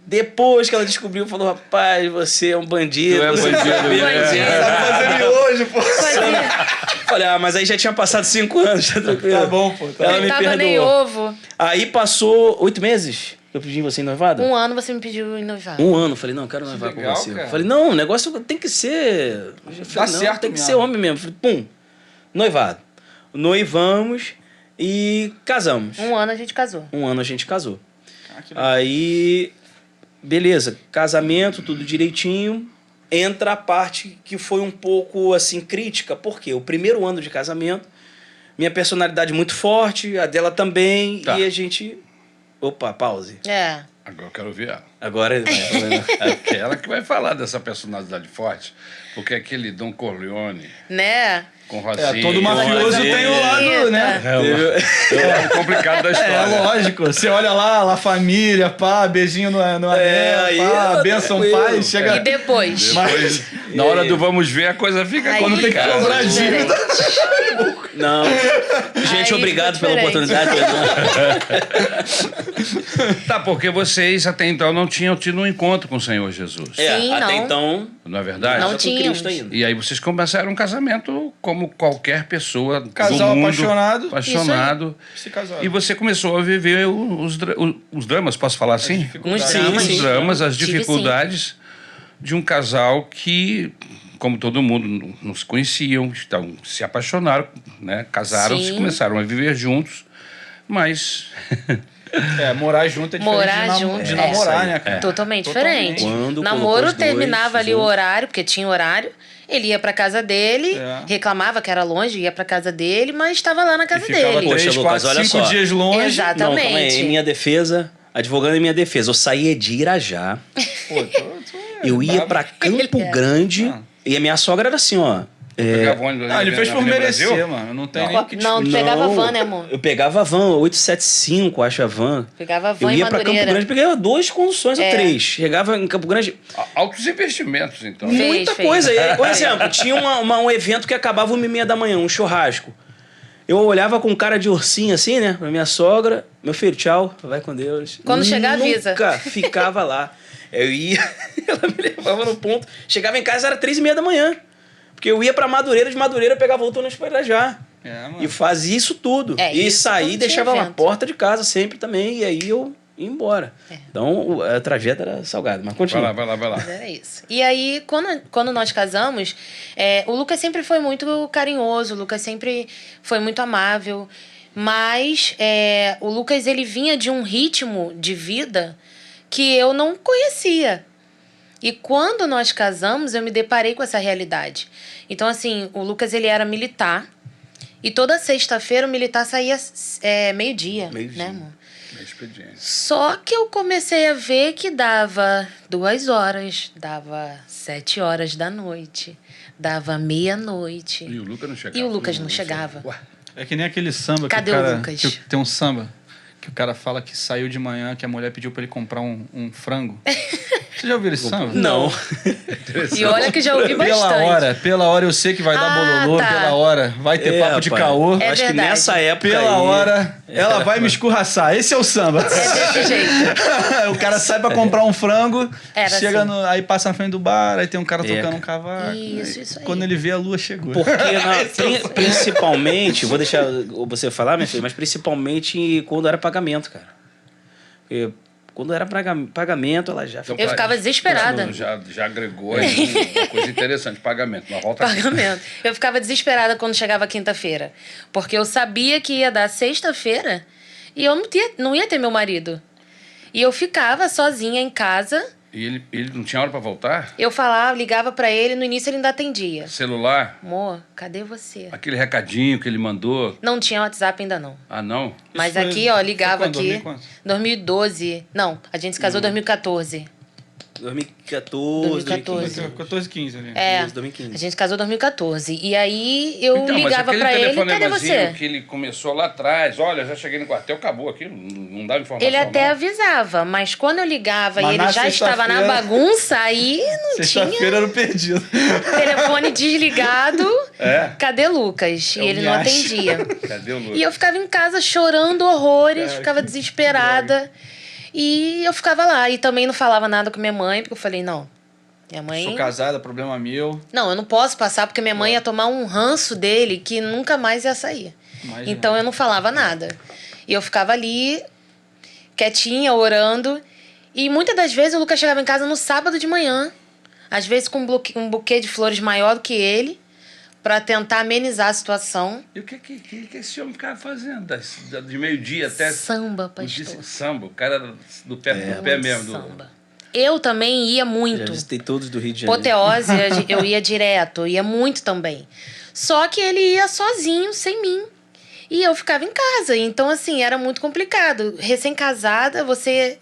D: Depois que ela descobriu, falou, rapaz, você é um bandido.
A: Tu é
D: você
A: bandido,
D: sabia
A: né?
D: cozinhar.
B: Tá fazendo miojo, pô.
C: Fazia.
D: Falei, mas aí já tinha passado 5 anos, tá tranquilo.
B: Tá bom, pô. Tá
D: Ela
C: Não
D: me
C: tava nem
D: perdoou.
C: ovo.
D: Aí passou 8 meses que eu pedi você em noivado.
C: Um ano você me pediu em noivado.
D: Um ano. Falei, não, eu quero noivar
B: legal,
D: com você.
B: cara.
D: Falei, não, o negócio tem que ser... Eu falei, não,
B: certo
D: tem que
B: mesmo.
D: ser homem mesmo. Falei, pum, noivado. Noivamos e casamos.
C: Um ano a gente casou.
D: Um ano a gente casou.
B: Ah, que legal.
D: Aí, beleza, casamento, tudo direitinho. Entra a parte que foi um pouco, assim, crítica. Por quê? O primeiro ano de casamento, minha personalidade muito forte, a dela também,
A: Tá.
D: e a gente... Opa, pause.
C: É.
A: Agora eu quero ver ela.
D: Agora ele vai.
A: É ela que vai falar dessa personalidade forte. Porque aquele Dom Corleone
C: Né?
A: com Rosinha...
B: Todo mafioso tem o lado, né?
A: É o lado complicado da história.
B: É, lógico. Você olha lá Família, pá, beijinho no anel,
D: aí,
B: pá, benção,
D: tranquilo.
B: pai, chega...
C: E depois?
A: Depois, na hora do vamos ver, a coisa fica
C: Aí
B: quando tem que
A: complicada.
B: cobrar dívida.
D: Não. Gente,
C: Aí
D: obrigado
C: ficou
D: pela
C: diferente.
D: oportunidade.
A: Tá, porque vocês até então não tinham tido um encontro com o Senhor Jesus.
C: Sim,
D: até
C: não.
D: então,
A: Não é verdade?
C: Não
D: com
C: tínhamos.
D: Cristo ainda.
A: E aí vocês começaram um casamento como qualquer pessoa
B: Casal
A: do mundo,
B: apaixonado.
A: apaixonado.
B: Se casaram.
A: E você começou a viver os dramas, posso falar assim?
C: Uns
D: Sim,
C: dramas.
D: sim.
A: Os dramas, as
C: Tive,
A: dificuldades de um casal que, como todo mundo, não se conheciam, então se apaixonaram, né? Casaram-se,
C: Sim.
A: começaram a viver juntos, mas
B: É, morar junto é diferente
C: Morar junto,
B: de
C: é.
B: namorar, né, cara?
C: Totalmente
B: Totalmente.
C: diferente.
D: Quando
C: Namoro
D: colocou os dois
C: terminava ali o
D: juntos.
C: horário, porque tinha horário. Ele ia pra casa dele,
B: É.
C: reclamava que era longe, ia pra casa dele, mas estava lá na casa
B: E ficava
C: dele.
D: Poxa,
B: 3,
D: Lucas,
B: 4,
D: olha
B: 5
D: só.
B: dias longe.
C: Exato.
D: Não, calma aí.
C: Exatamente.
D: Em minha defesa, advogando em minha defesa, eu saía de Irajá,
B: Pô,
D: eu ia pra Campo
C: Ele é.
D: Grande, e a minha sogra era assim, ó.
A: pegava ônibus
B: Ah, ele fez
A: na
B: por
A: Avenida
B: merecer,
A: Brasil.
B: mano. Não tem nem o que
C: Não,
B: discutir.
C: pegava van, né, amor?
D: Eu pegava a van, 875, acho a van.
C: Pegava van
D: Eu
C: em
D: ia pra Campo
C: Madureira.
D: Grande, pegava 2 conduções ou
C: É.
D: 3. Chegava em Campo Grande,
A: Altos investimentos, então.
C: Fez,
D: muita
C: fez.
D: coisa. Por exemplo, tinha um evento que acabava 1h30 da manhã, um churrasco. Eu olhava com cara de ursinho assim, né? Pra minha sogra. Meu filho, tchau, vai com Deus.
C: Quando chegar, avisa.
D: Nunca ficava lá. Eu ia, ela me levava no ponto. Chegava em casa, era 3h30 da manhã. Porque eu ia pra Madureira, de Madureira eu pegava outro ônibus pra Irajá.
B: É, mano.
D: E fazia isso tudo.
C: É,
D: e
C: isso
D: saí
C: quando
D: e deixava
C: tinha
D: na
C: evento.
D: porta de casa sempre também. E aí eu ia embora. Então a trajeto era salgada. Mas continua.
A: Vai lá.
C: Mas era isso. E aí, quando nós casamos, o Lucas sempre foi muito carinhoso, o Lucas sempre foi muito amável. Mas o Lucas, ele vinha de um ritmo de vida que eu não conhecia. E quando nós casamos, eu me deparei com essa realidade. Então, assim, o Lucas, ele era militar. E toda sexta-feira o militar saía meio-dia,
D: Meio-dia.
C: né, amor?
A: É expediente.
C: Só que eu comecei a ver que dava 2 horas, dava 7 horas da noite, dava meia-noite.
A: E o Lucas não chegava.
C: E o Lucas não chegava.
A: Ué,
B: É que nem aquele samba
C: Cadê
B: que o
C: o
B: cara...
C: Lucas?
B: que tem um samba que o cara fala que saiu de manhã, que a mulher pediu pra ele comprar um frango. Você já ouviu esse samba?
D: Não.
C: E olha que já ouvi bastante.
B: Pela hora eu sei que vai dar bololô,
C: tá.
B: pela hora vai ter papo de
D: rapaz.
B: caô.
C: É
D: Acho que
C: verdade.
D: nessa época
B: Pela
D: aí,
B: hora, ela vai me escorraçar. Esse é o samba.
C: É desse jeito.
B: O cara sai pra comprar um frango,
C: Era
B: chega
C: assim.
B: aí passa na frente do bar, aí tem um cara tocando
D: cara.
B: um cavaco.
C: Isso aí.
B: Quando ele vê, a lua chegou.
D: Porque principalmente, vou deixar você falar, minha filha, mas principalmente quando era pagamento, cara. Porque quando era pagamento, ela já
C: Eu ficava desesperada.
A: Já agregou aí uma coisa interessante, pagamento. Mas volta aqui.
C: Pagamento. Eu ficava desesperada quando chegava quinta-feira. Porque eu sabia que ia dar sexta-feira e eu não ia ter meu marido. E eu ficava sozinha em casa.
A: E ele não tinha hora pra voltar?
C: Eu falava, ligava pra ele, no início ele ainda atendia.
A: Celular?
C: Amor, cadê você?
A: Aquele recadinho que ele mandou.
C: Não tinha WhatsApp ainda não.
A: Ah, não?
C: Mas
B: foi-
C: aqui, ó,
B: foi
C: ligava
B: quando?
C: aqui.
B: 2000 quanto?
C: 2012. Não, a gente se casou em 2014.
D: 2014,
C: 2014.
B: 14, 15 ali.
C: É.
D: Isso, 2015.
C: A gente se casou em 2014. E aí eu
A: Então, mas
C: ligava
A: aquele
C: pra ele, cadê
A: telefonemazinho
C: você?
A: que ele começou lá atrás, olha, já cheguei no quartel, acabou aquilo, não dava informação.
C: Ele até
A: não.
C: avisava, mas quando eu ligava
B: Mas
C: e
B: na
C: ele já estava na
B: sexta-feira-
C: bagunça, aí não tinha
B: Sexta-feira era o perdido.
C: telefone desligado.
A: É?
C: Cadê Lucas? E
B: É o
C: ele não
B: Miache.
C: atendia.
A: Cadê o Lucas?
C: E eu ficava em casa chorando horrores,
B: Cara,
C: ficava
B: que
C: desesperada. E eu ficava lá. E também não falava nada com minha mãe, porque eu falei, não, minha mãe...
B: Sou casada, problema meu.
C: Não, eu não posso passar, porque minha mãe ia tomar um ranço dele que nunca mais ia sair.
B: Imagina.
C: Então eu não falava nada. E eu ficava ali, quietinha, orando. E muitas das vezes o Lucas chegava em casa no sábado de manhã. Às vezes com um buquê de flores maior do que ele, pra tentar amenizar a situação.
A: E o que esse homem ficava fazendo? De meio-dia até...
C: Samba,
A: o dia-
C: pastor.
A: Samba, o cara do pé, do pé
C: Muito
A: mesmo.
C: samba. Eu também ia
D: Já
C: muito.
D: visitei todos do Rio de Janeiro.
C: Apoteose, eu ia direto, eu ia muito também. Só que ele ia sozinho, sem mim. E eu ficava em casa. Então, assim, era muito complicado. Recém-casada, você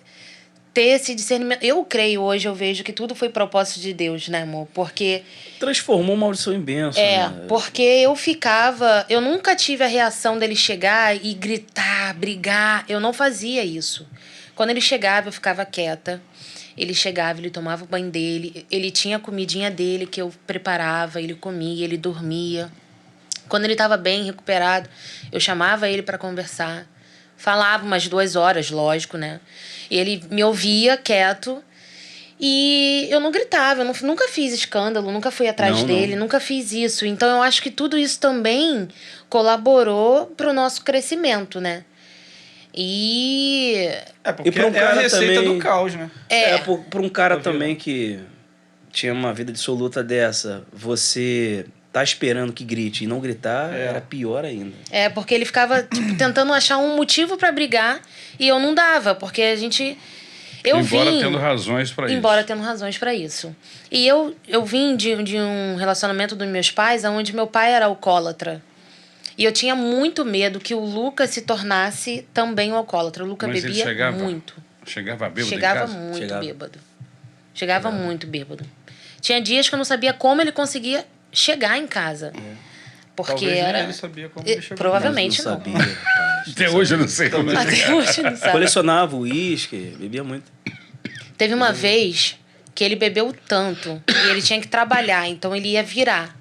C: ter esse discernimento. Eu creio hoje, eu vejo que tudo foi propósito de Deus, né, amor? Porque
D: Transformou maldição em bênção. né?
C: porque eu ficava... Eu nunca tive a reação dele chegar e gritar, brigar. Eu não fazia isso. Quando ele chegava, eu ficava quieta. Ele chegava, ele tomava o banho dele. Ele tinha a comidinha dele que eu preparava. Ele comia, ele dormia. Quando ele estava bem, recuperado, eu chamava ele para conversar. Falava umas 2 horas, lógico, né? E ele me ouvia quieto. E eu não gritava, eu nunca fiz escândalo, nunca fui atrás
D: Não,
C: dele, nunca fiz isso. Então eu acho que tudo isso também colaborou pro nosso crescimento, né? E
B: É, porque
D: E pra um
B: é a
D: cara
B: receita
D: também-
B: do caos, né?
D: Pra um cara
B: Tá vendo?
D: também que tinha uma vida dissoluta dessa, você tá esperando que grite e não gritar, era pior ainda.
C: porque ele ficava tipo, tentando achar um motivo pra brigar e eu não dava, porque a gente. Eu
A: Embora
C: vim,
A: tendo razões para isso.
C: embora tendo razões pra isso. E eu vim de um relacionamento dos meus pais, onde meu pai era alcoólatra. E eu tinha muito medo que o Lucas se tornasse também um alcoólatra. O Lucas
A: Mas ele
C: bebia
A: chegava
C: muito.
A: Chegava bêbado
C: Chegava
A: em casa?
C: muito
D: Chegava.
C: bêbado. Chegava muito bêbado. Tinha dias que eu não sabia como ele conseguia chegar em casa. Porque
B: Talvez nem
C: era.
B: ele sabia como ele chegou.
C: Provavelmente
D: Não
C: não.
D: sabia, rapaz.
A: Até hoje eu não sei como é.
C: Até hoje não sabe.
D: Colecionava uísque, bebia muito.
C: Teve uma vez que ele bebeu tanto e ele tinha que trabalhar, então ele ia virar.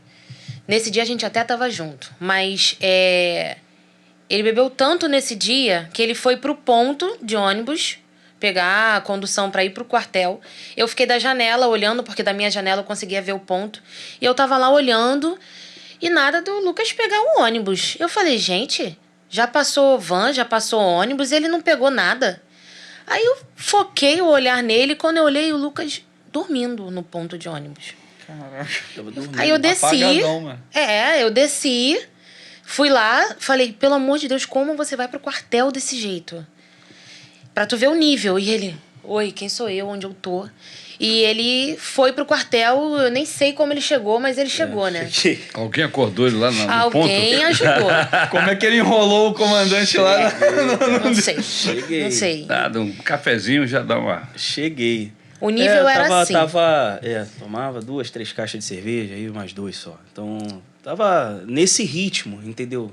C: Nesse dia a gente até tava junto, mas ele bebeu tanto nesse dia que ele foi pro ponto de ônibus pegar a condução para ir pro quartel. Eu fiquei da janela olhando, porque da minha janela eu conseguia ver o ponto. E eu tava lá olhando e nada do Lucas pegar o ônibus. Eu falei, gente, já passou van, já passou ônibus e ele não pegou nada. Aí eu foquei o olhar nele e quando eu olhei o Lucas dormindo no ponto de ônibus.
B: Caraca.
D: Tava dormindo.
C: Aí eu desci.
B: Apagadão, mano.
C: Eu desci, fui lá, falei, pelo amor de Deus, como você vai pro quartel desse jeito? Pra tu ver o nível. E ele, oi, quem sou eu, onde eu tô? E ele foi pro quartel, eu nem sei como ele chegou, mas ele chegou, né?
A: Alguém acordou ele lá no ponto?
C: Alguém ajudou.
B: Como é que ele enrolou o comandante lá?
C: Não sei.
D: Cheguei.
C: Não sei.
A: Nada, um cafezinho já dá uma...
D: Cheguei.
C: O nível era
D: tava,
C: assim.
D: Tomava 2, 3 caixas de cerveja, aí mais 2 só. Então, tava nesse ritmo, entendeu?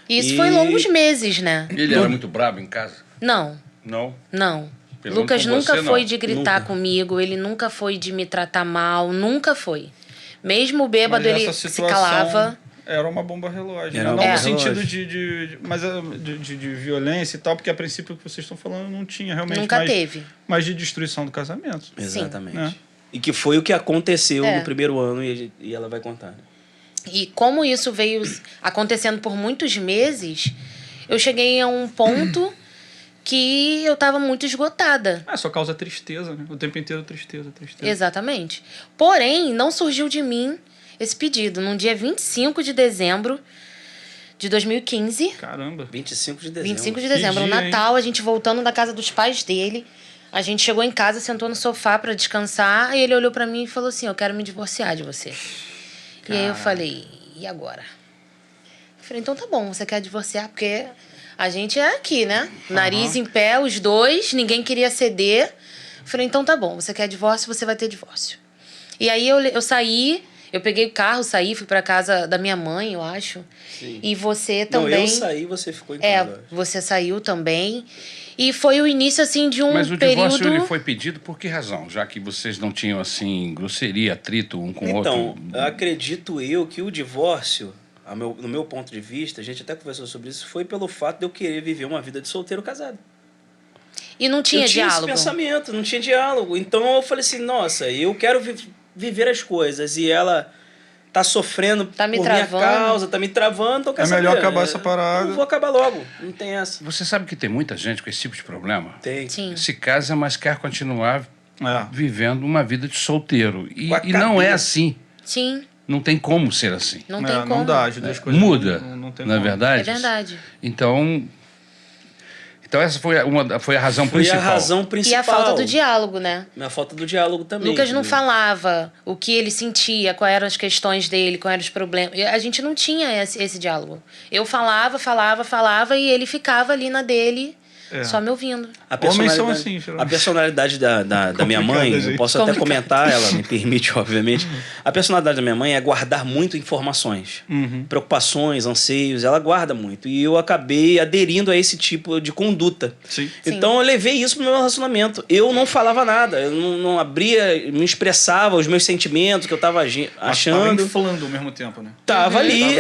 C: Isso foi longos meses, né?
A: Ele era muito brabo em casa?
C: Não,
A: Não?
C: não.
A: Pergunto
C: Lucas
A: com
C: nunca
A: você,
C: foi
A: não.
C: de gritar
D: Nunca.
C: comigo, ele nunca foi de me tratar mal, nunca foi. Mesmo bêbado,
B: Mas
C: ele
B: essa
C: se
B: situação
C: calava.
B: Era uma bomba relógio.
D: Era
B: Né?
D: uma
B: Não
C: bomba
B: no sentido
D: relógio.
B: mas de violência e tal, porque a princípio o que vocês estão falando não tinha realmente.
C: Nunca
B: mas,
C: teve.
B: Mas de destruição do casamento.
D: Exatamente.
B: Né?
D: E que foi o que aconteceu
C: É.
D: no primeiro ano e ela vai contar. Né?
C: E como isso veio acontecendo por muitos meses, eu cheguei a um ponto que eu estava muito esgotada.
B: Só causa tristeza, né? O tempo inteiro tristeza.
C: Exatamente. Porém, não surgiu de mim esse pedido. No dia 25 de dezembro de 2015,
B: Caramba.
D: 25 de dezembro.
C: 25 de dezembro, no
B: dia, hein?
C: Natal, a gente voltando da casa dos pais dele, a gente chegou em casa, sentou no sofá para descansar, e ele olhou para mim e falou assim: eu quero me divorciar de você. E aí eu falei: e agora? Eu falei: então tá bom, você quer divorciar? Porque a gente é aqui, né? Nariz em pé, os dois, ninguém queria ceder. Eu falei: então tá bom, você quer divórcio, você vai ter divórcio. E aí eu saí, eu peguei o carro, saí, fui pra casa da minha mãe, eu acho.
D: Sim.
C: E você
D: Não,
C: também.
D: eu saí, você ficou em casa.
C: Você saiu também. E foi o início, assim, de um
A: Mas o
C: período...
A: divórcio ele foi pedido por que razão? Já que vocês não tinham, assim, grosseria, atrito um com o
D: Então,
A: outro.
D: acredito eu que o divórcio, no meu ponto de vista, a gente até conversou sobre isso, foi pelo fato de eu querer viver uma vida de solteiro casado.
C: E não tinha
D: eu tinha
C: diálogo.
D: esse pensamento, não tinha diálogo. Então eu falei assim, nossa, eu quero viver as coisas e ela tá sofrendo
C: Tá me
D: por
C: travando.
D: minha causa, tá me travando, então quer
B: É melhor
D: saber?
B: acabar essa parada.
D: Eu vou acabar logo, não tem essa.
A: Você sabe que tem muita gente com esse tipo de problema?
D: Tem.
C: Sim.
A: Se casa, mas quer continuar vivendo uma vida de solteiro.
D: Com a
A: E não é
D: cabeça.
A: assim.
C: Sim,
A: Não tem como ser assim.
C: não tem como.
B: Não dá, as duas coisas
A: Muda,
B: não tem
A: não é
B: como.
A: verdade?
C: É verdade.
A: Então essa foi a razão
D: Foi
A: principal.
D: a razão
C: E
D: principal.
C: a falta do diálogo, né?
D: A falta do diálogo também.
C: Lucas não
D: entendeu?
C: falava o que ele sentia, quais eram as questões dele, quais eram os problemas. A gente não tinha esse diálogo. Eu falava e ele ficava ali na dele, só me ouvindo.
D: A
B: Homens são
D: personalidade-
B: assim, geralmente.
D: A personalidade da minha mãe,
B: Complicado,
D: eu
B: gente.
D: posso até
C: Complicado.
D: comentar, ela me permite, obviamente. A personalidade da minha mãe é guardar muito informações, preocupações, anseios, ela guarda muito. E eu acabei aderindo a esse tipo de conduta.
B: Sim.
D: Então eu levei isso pro meu relacionamento. Eu não falava nada, eu não abria, não expressava os meus sentimentos que eu tava
B: Mas tava
D: achando.
B: inflando ao mesmo tempo, né?
D: Tava ali,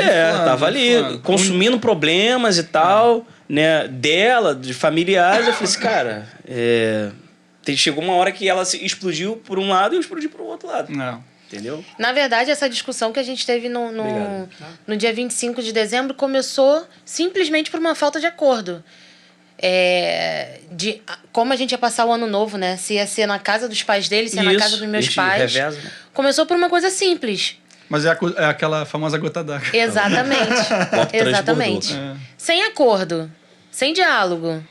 D: tava ali,
B: inflando.
D: consumindo problemas e tal, né, dela, de familiares. Eu falei assim, cara, chegou uma hora que ela se explodiu por um lado e eu explodi pro outro lado,
B: Não.
D: entendeu?
C: Na verdade, essa discussão que a gente teve
D: Obrigado.
C: no dia 25 de dezembro começou simplesmente por uma falta de acordo. Como a gente ia passar o ano novo, né? Se ia ser na casa dos pais dele, se ia na casa dos meus
D: a gente
C: pais.
D: reveza, né?
C: Começou por uma coisa simples.
B: Mas é aquela famosa gota d'água.
C: Exatamente.
D: Copo
C: Exatamente.
D: transbordou.
C: Sem acordo, sem diálogo.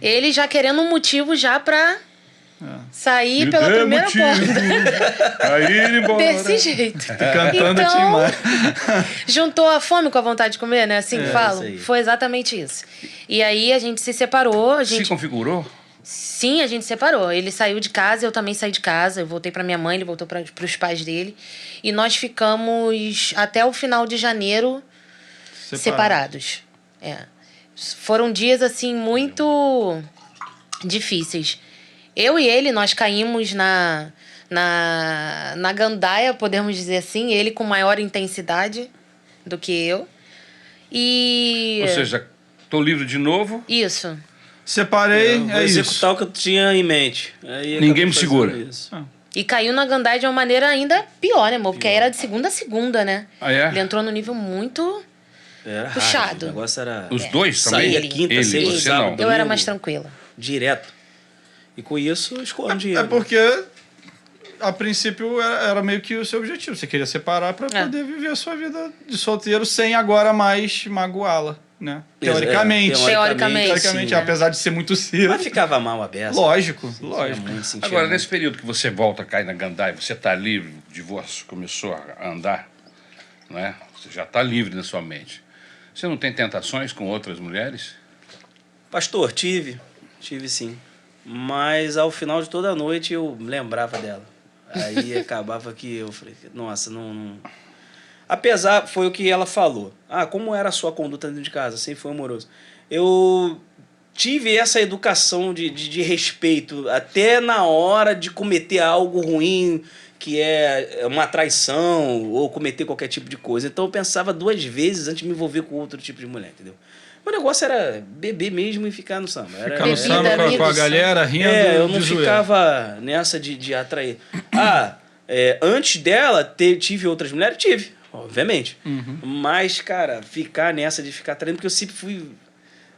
C: Ele já querendo um motivo já pra sair
A: Me
C: pela
A: dê
C: primeira
A: motivo.
C: porta.
A: Aí ir embora.
C: Desse jeito.
B: Cantando
C: Então,
B: Tim Maia.
C: Juntou a fome com a vontade de comer, né? Assim que
D: isso
C: falam.
D: aí.
C: Foi exatamente isso. E aí a gente se separou.
A: Se configurou?
C: Sim, a gente separou. Ele saiu de casa, eu também saí de casa. Eu voltei pra minha mãe, ele voltou para os pais dele. E nós ficamos até o final de janeiro separados. Foram dias, assim, muito difíceis. Eu e ele, nós caímos na gandaia, podemos dizer assim. Ele com maior intensidade do que eu. E...
A: Ou seja, tô livre de novo.
C: Isso.
B: Separei,
D: Vou
B: é isso.
D: executar o que eu tinha em mente. Aí
A: Ninguém
D: acabei
A: me
D: fazendo
A: segura.
D: isso.
C: E caiu na gandaia de uma maneira ainda pior, né, amor? Porque aí era de segunda a segunda, né?
A: Ah, é?
C: Ele entrou no nível muito...
D: Era hard,
C: Puxado.
D: o negócio era
A: Os dois também?
D: saía quinta,
A: Ele,
D: sexta,
A: você
D: sábado,
A: não.
D: domingo,
C: Eu era mais tranquila.
D: direto. E com isso, escoando dinheiro.
B: É porque, a princípio, era meio que o seu objetivo. Você queria separar pra poder viver a sua vida de solteiro sem agora mais magoá-la. né?
D: Teoricamente.
C: Teoricamente, né?
B: apesar de ser muito cedo.
D: Mas ficava mal a beça.
B: Lógico.
A: Agora, nesse período que você volta a cair na gandaia, você está livre, o divórcio começou a andar, né? Você já está livre na sua mente. Você não tem tentações com outras mulheres?
D: Pastor, tive sim. Mas ao final de toda a noite eu lembrava dela. Aí acabava que eu falei, nossa, não... Apesar, foi o que ela falou. Como era a sua conduta dentro de casa? Sempre foi amoroso. Eu tive essa educação de respeito até na hora de cometer algo ruim, que é uma traição ou cometer qualquer tipo de coisa. Então eu pensava 2 vezes antes de me envolver com outro tipo de mulher, entendeu? O negócio era beber mesmo e ficar no samba.
B: Ficar no samba com a galera, rindo.
D: Eu não ficava nessa de atrair. Antes dela, tive outras mulheres? Tive, obviamente.
B: Uhum.
D: Mas, cara, ficar nessa de ficar traindo, porque eu sempre fui...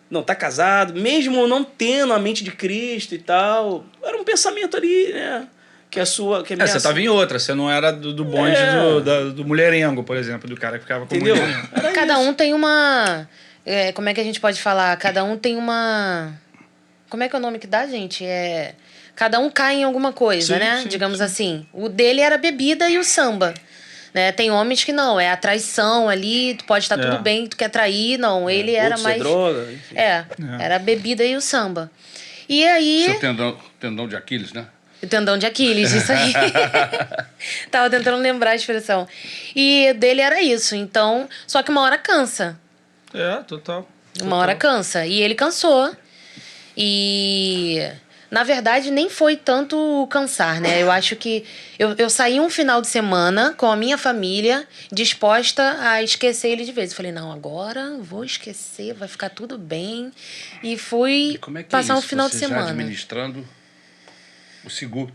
D: Não, tá casado, mesmo não tendo a mente de Cristo e tal, era um pensamento ali, né? Que a sua... Que a minha
B: você tava em outra, você não era do bonde do mulherengo, por exemplo, do cara que ficava com
D: entendeu?
B: mulherengo.
C: Cada um tem uma... como é que a gente pode falar? Cada um tem uma... Como é que é o nome que dá, gente? Cada um cai em alguma coisa,
B: Sim,
C: né?
B: sim,
C: Digamos
B: sim.
C: assim. O dele era a bebida e o samba. Né? Tem homens que não, é a traição ali, tu pode estar tudo bem, tu quer trair, não. Ele era
D: Outros
C: mais...
D: droga, enfim.
C: Era a bebida e o samba. E aí...
A: Seu tendão de Aquiles, né?
C: O tendão de Aquiles, isso aí. Tava tentando lembrar a expressão. E dele era isso, então... Só que uma hora cansa.
B: Total.
C: Uma hora cansa. E ele cansou. E... Na verdade, nem foi tanto o cansar, né? Eu acho que... Eu saí um final de semana com a minha família, disposta a esquecer ele de vez. Eu falei, não, agora vou esquecer, vai ficar tudo bem. E fui passar um final de
A: Você já
C: semana.
A: administrando o segundo.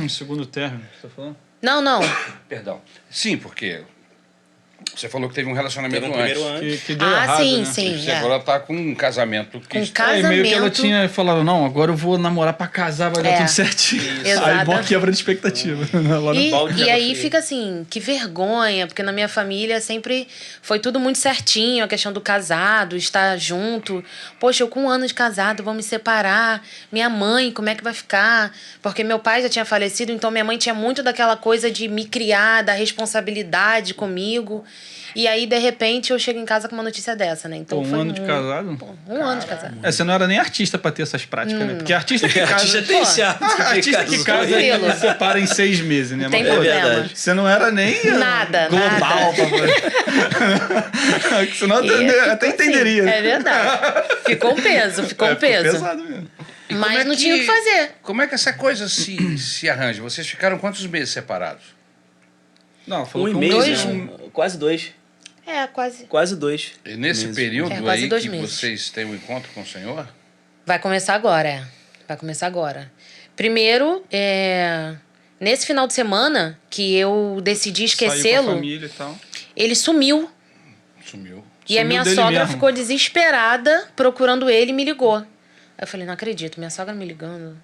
B: Segundo término, você tá falando?
C: Não.
A: Perdão. Sim, porque você falou que teve um relacionamento
D: Teve um primeiro antes.
B: Que deu errado,
C: sim,
B: né?
C: sim.
A: Você agora tá com um casamento que
C: Com
B: Aí meio que ela
C: casamento.
B: tinha falado, não, agora eu vou namorar pra casar, vai dar
C: É.
B: tudo certinho.
C: Exato.
B: Aí bom quebra de expectativa. Lá no
D: balde de
C: E
D: água
C: aí
D: fria.
C: fica assim, que vergonha, porque na minha família sempre foi tudo muito certinho, a questão do casado, estar junto. Poxa, eu com 1 ano de casado, vou me separar. Minha mãe, como é que vai ficar? Porque meu pai já tinha falecido, então minha mãe tinha muito daquela coisa de me criar, da responsabilidade comigo. E aí, de repente, eu chego em casa com uma notícia dessa, né? Então
B: Pô, um
C: foi
B: ano de casado?
C: Pô, 1 ano de casado.
B: Você não era nem artista pra ter essas práticas, né? Porque artista que casa...
D: Artista tem esse hábito de
B: artista que casa
C: Tranquilo.
B: ele separa em 6 meses, né?
C: Tem
B: Mas, pô,
C: problema.
D: verdade.
B: você não era nem
C: Nada,
B: global pra senão eu até
C: Ficou
B: entenderia.
C: assim, é verdade. Ficou um peso, ficou um peso.
B: Pesado mesmo.
C: Mas não tinha o que fazer.
A: Como é que essa coisa se arranja? Vocês ficaram quantos meses separados?
B: Não,
D: 1
B: falou
D: e
B: que
D: meio,
C: dois?
D: né? Quase 2.
C: Quase.
D: Quase 2.
A: E nesse
D: meses.
A: período
C: quase
A: aí
C: 2
A: que
C: meses.
A: vocês têm um encontro com o Senhor?
C: Vai começar agora, Vai começar agora. Primeiro, nesse final de semana que eu decidi
B: saiu com a
C: esquecê-lo,
B: família e tal.
C: ele sumiu.
A: Sumiu.
C: E a
B: Sumiu
C: minha
B: dele
C: sogra
B: mesmo.
C: ficou desesperada procurando ele e me ligou. Aí eu falei, não acredito, minha sogra me ligando.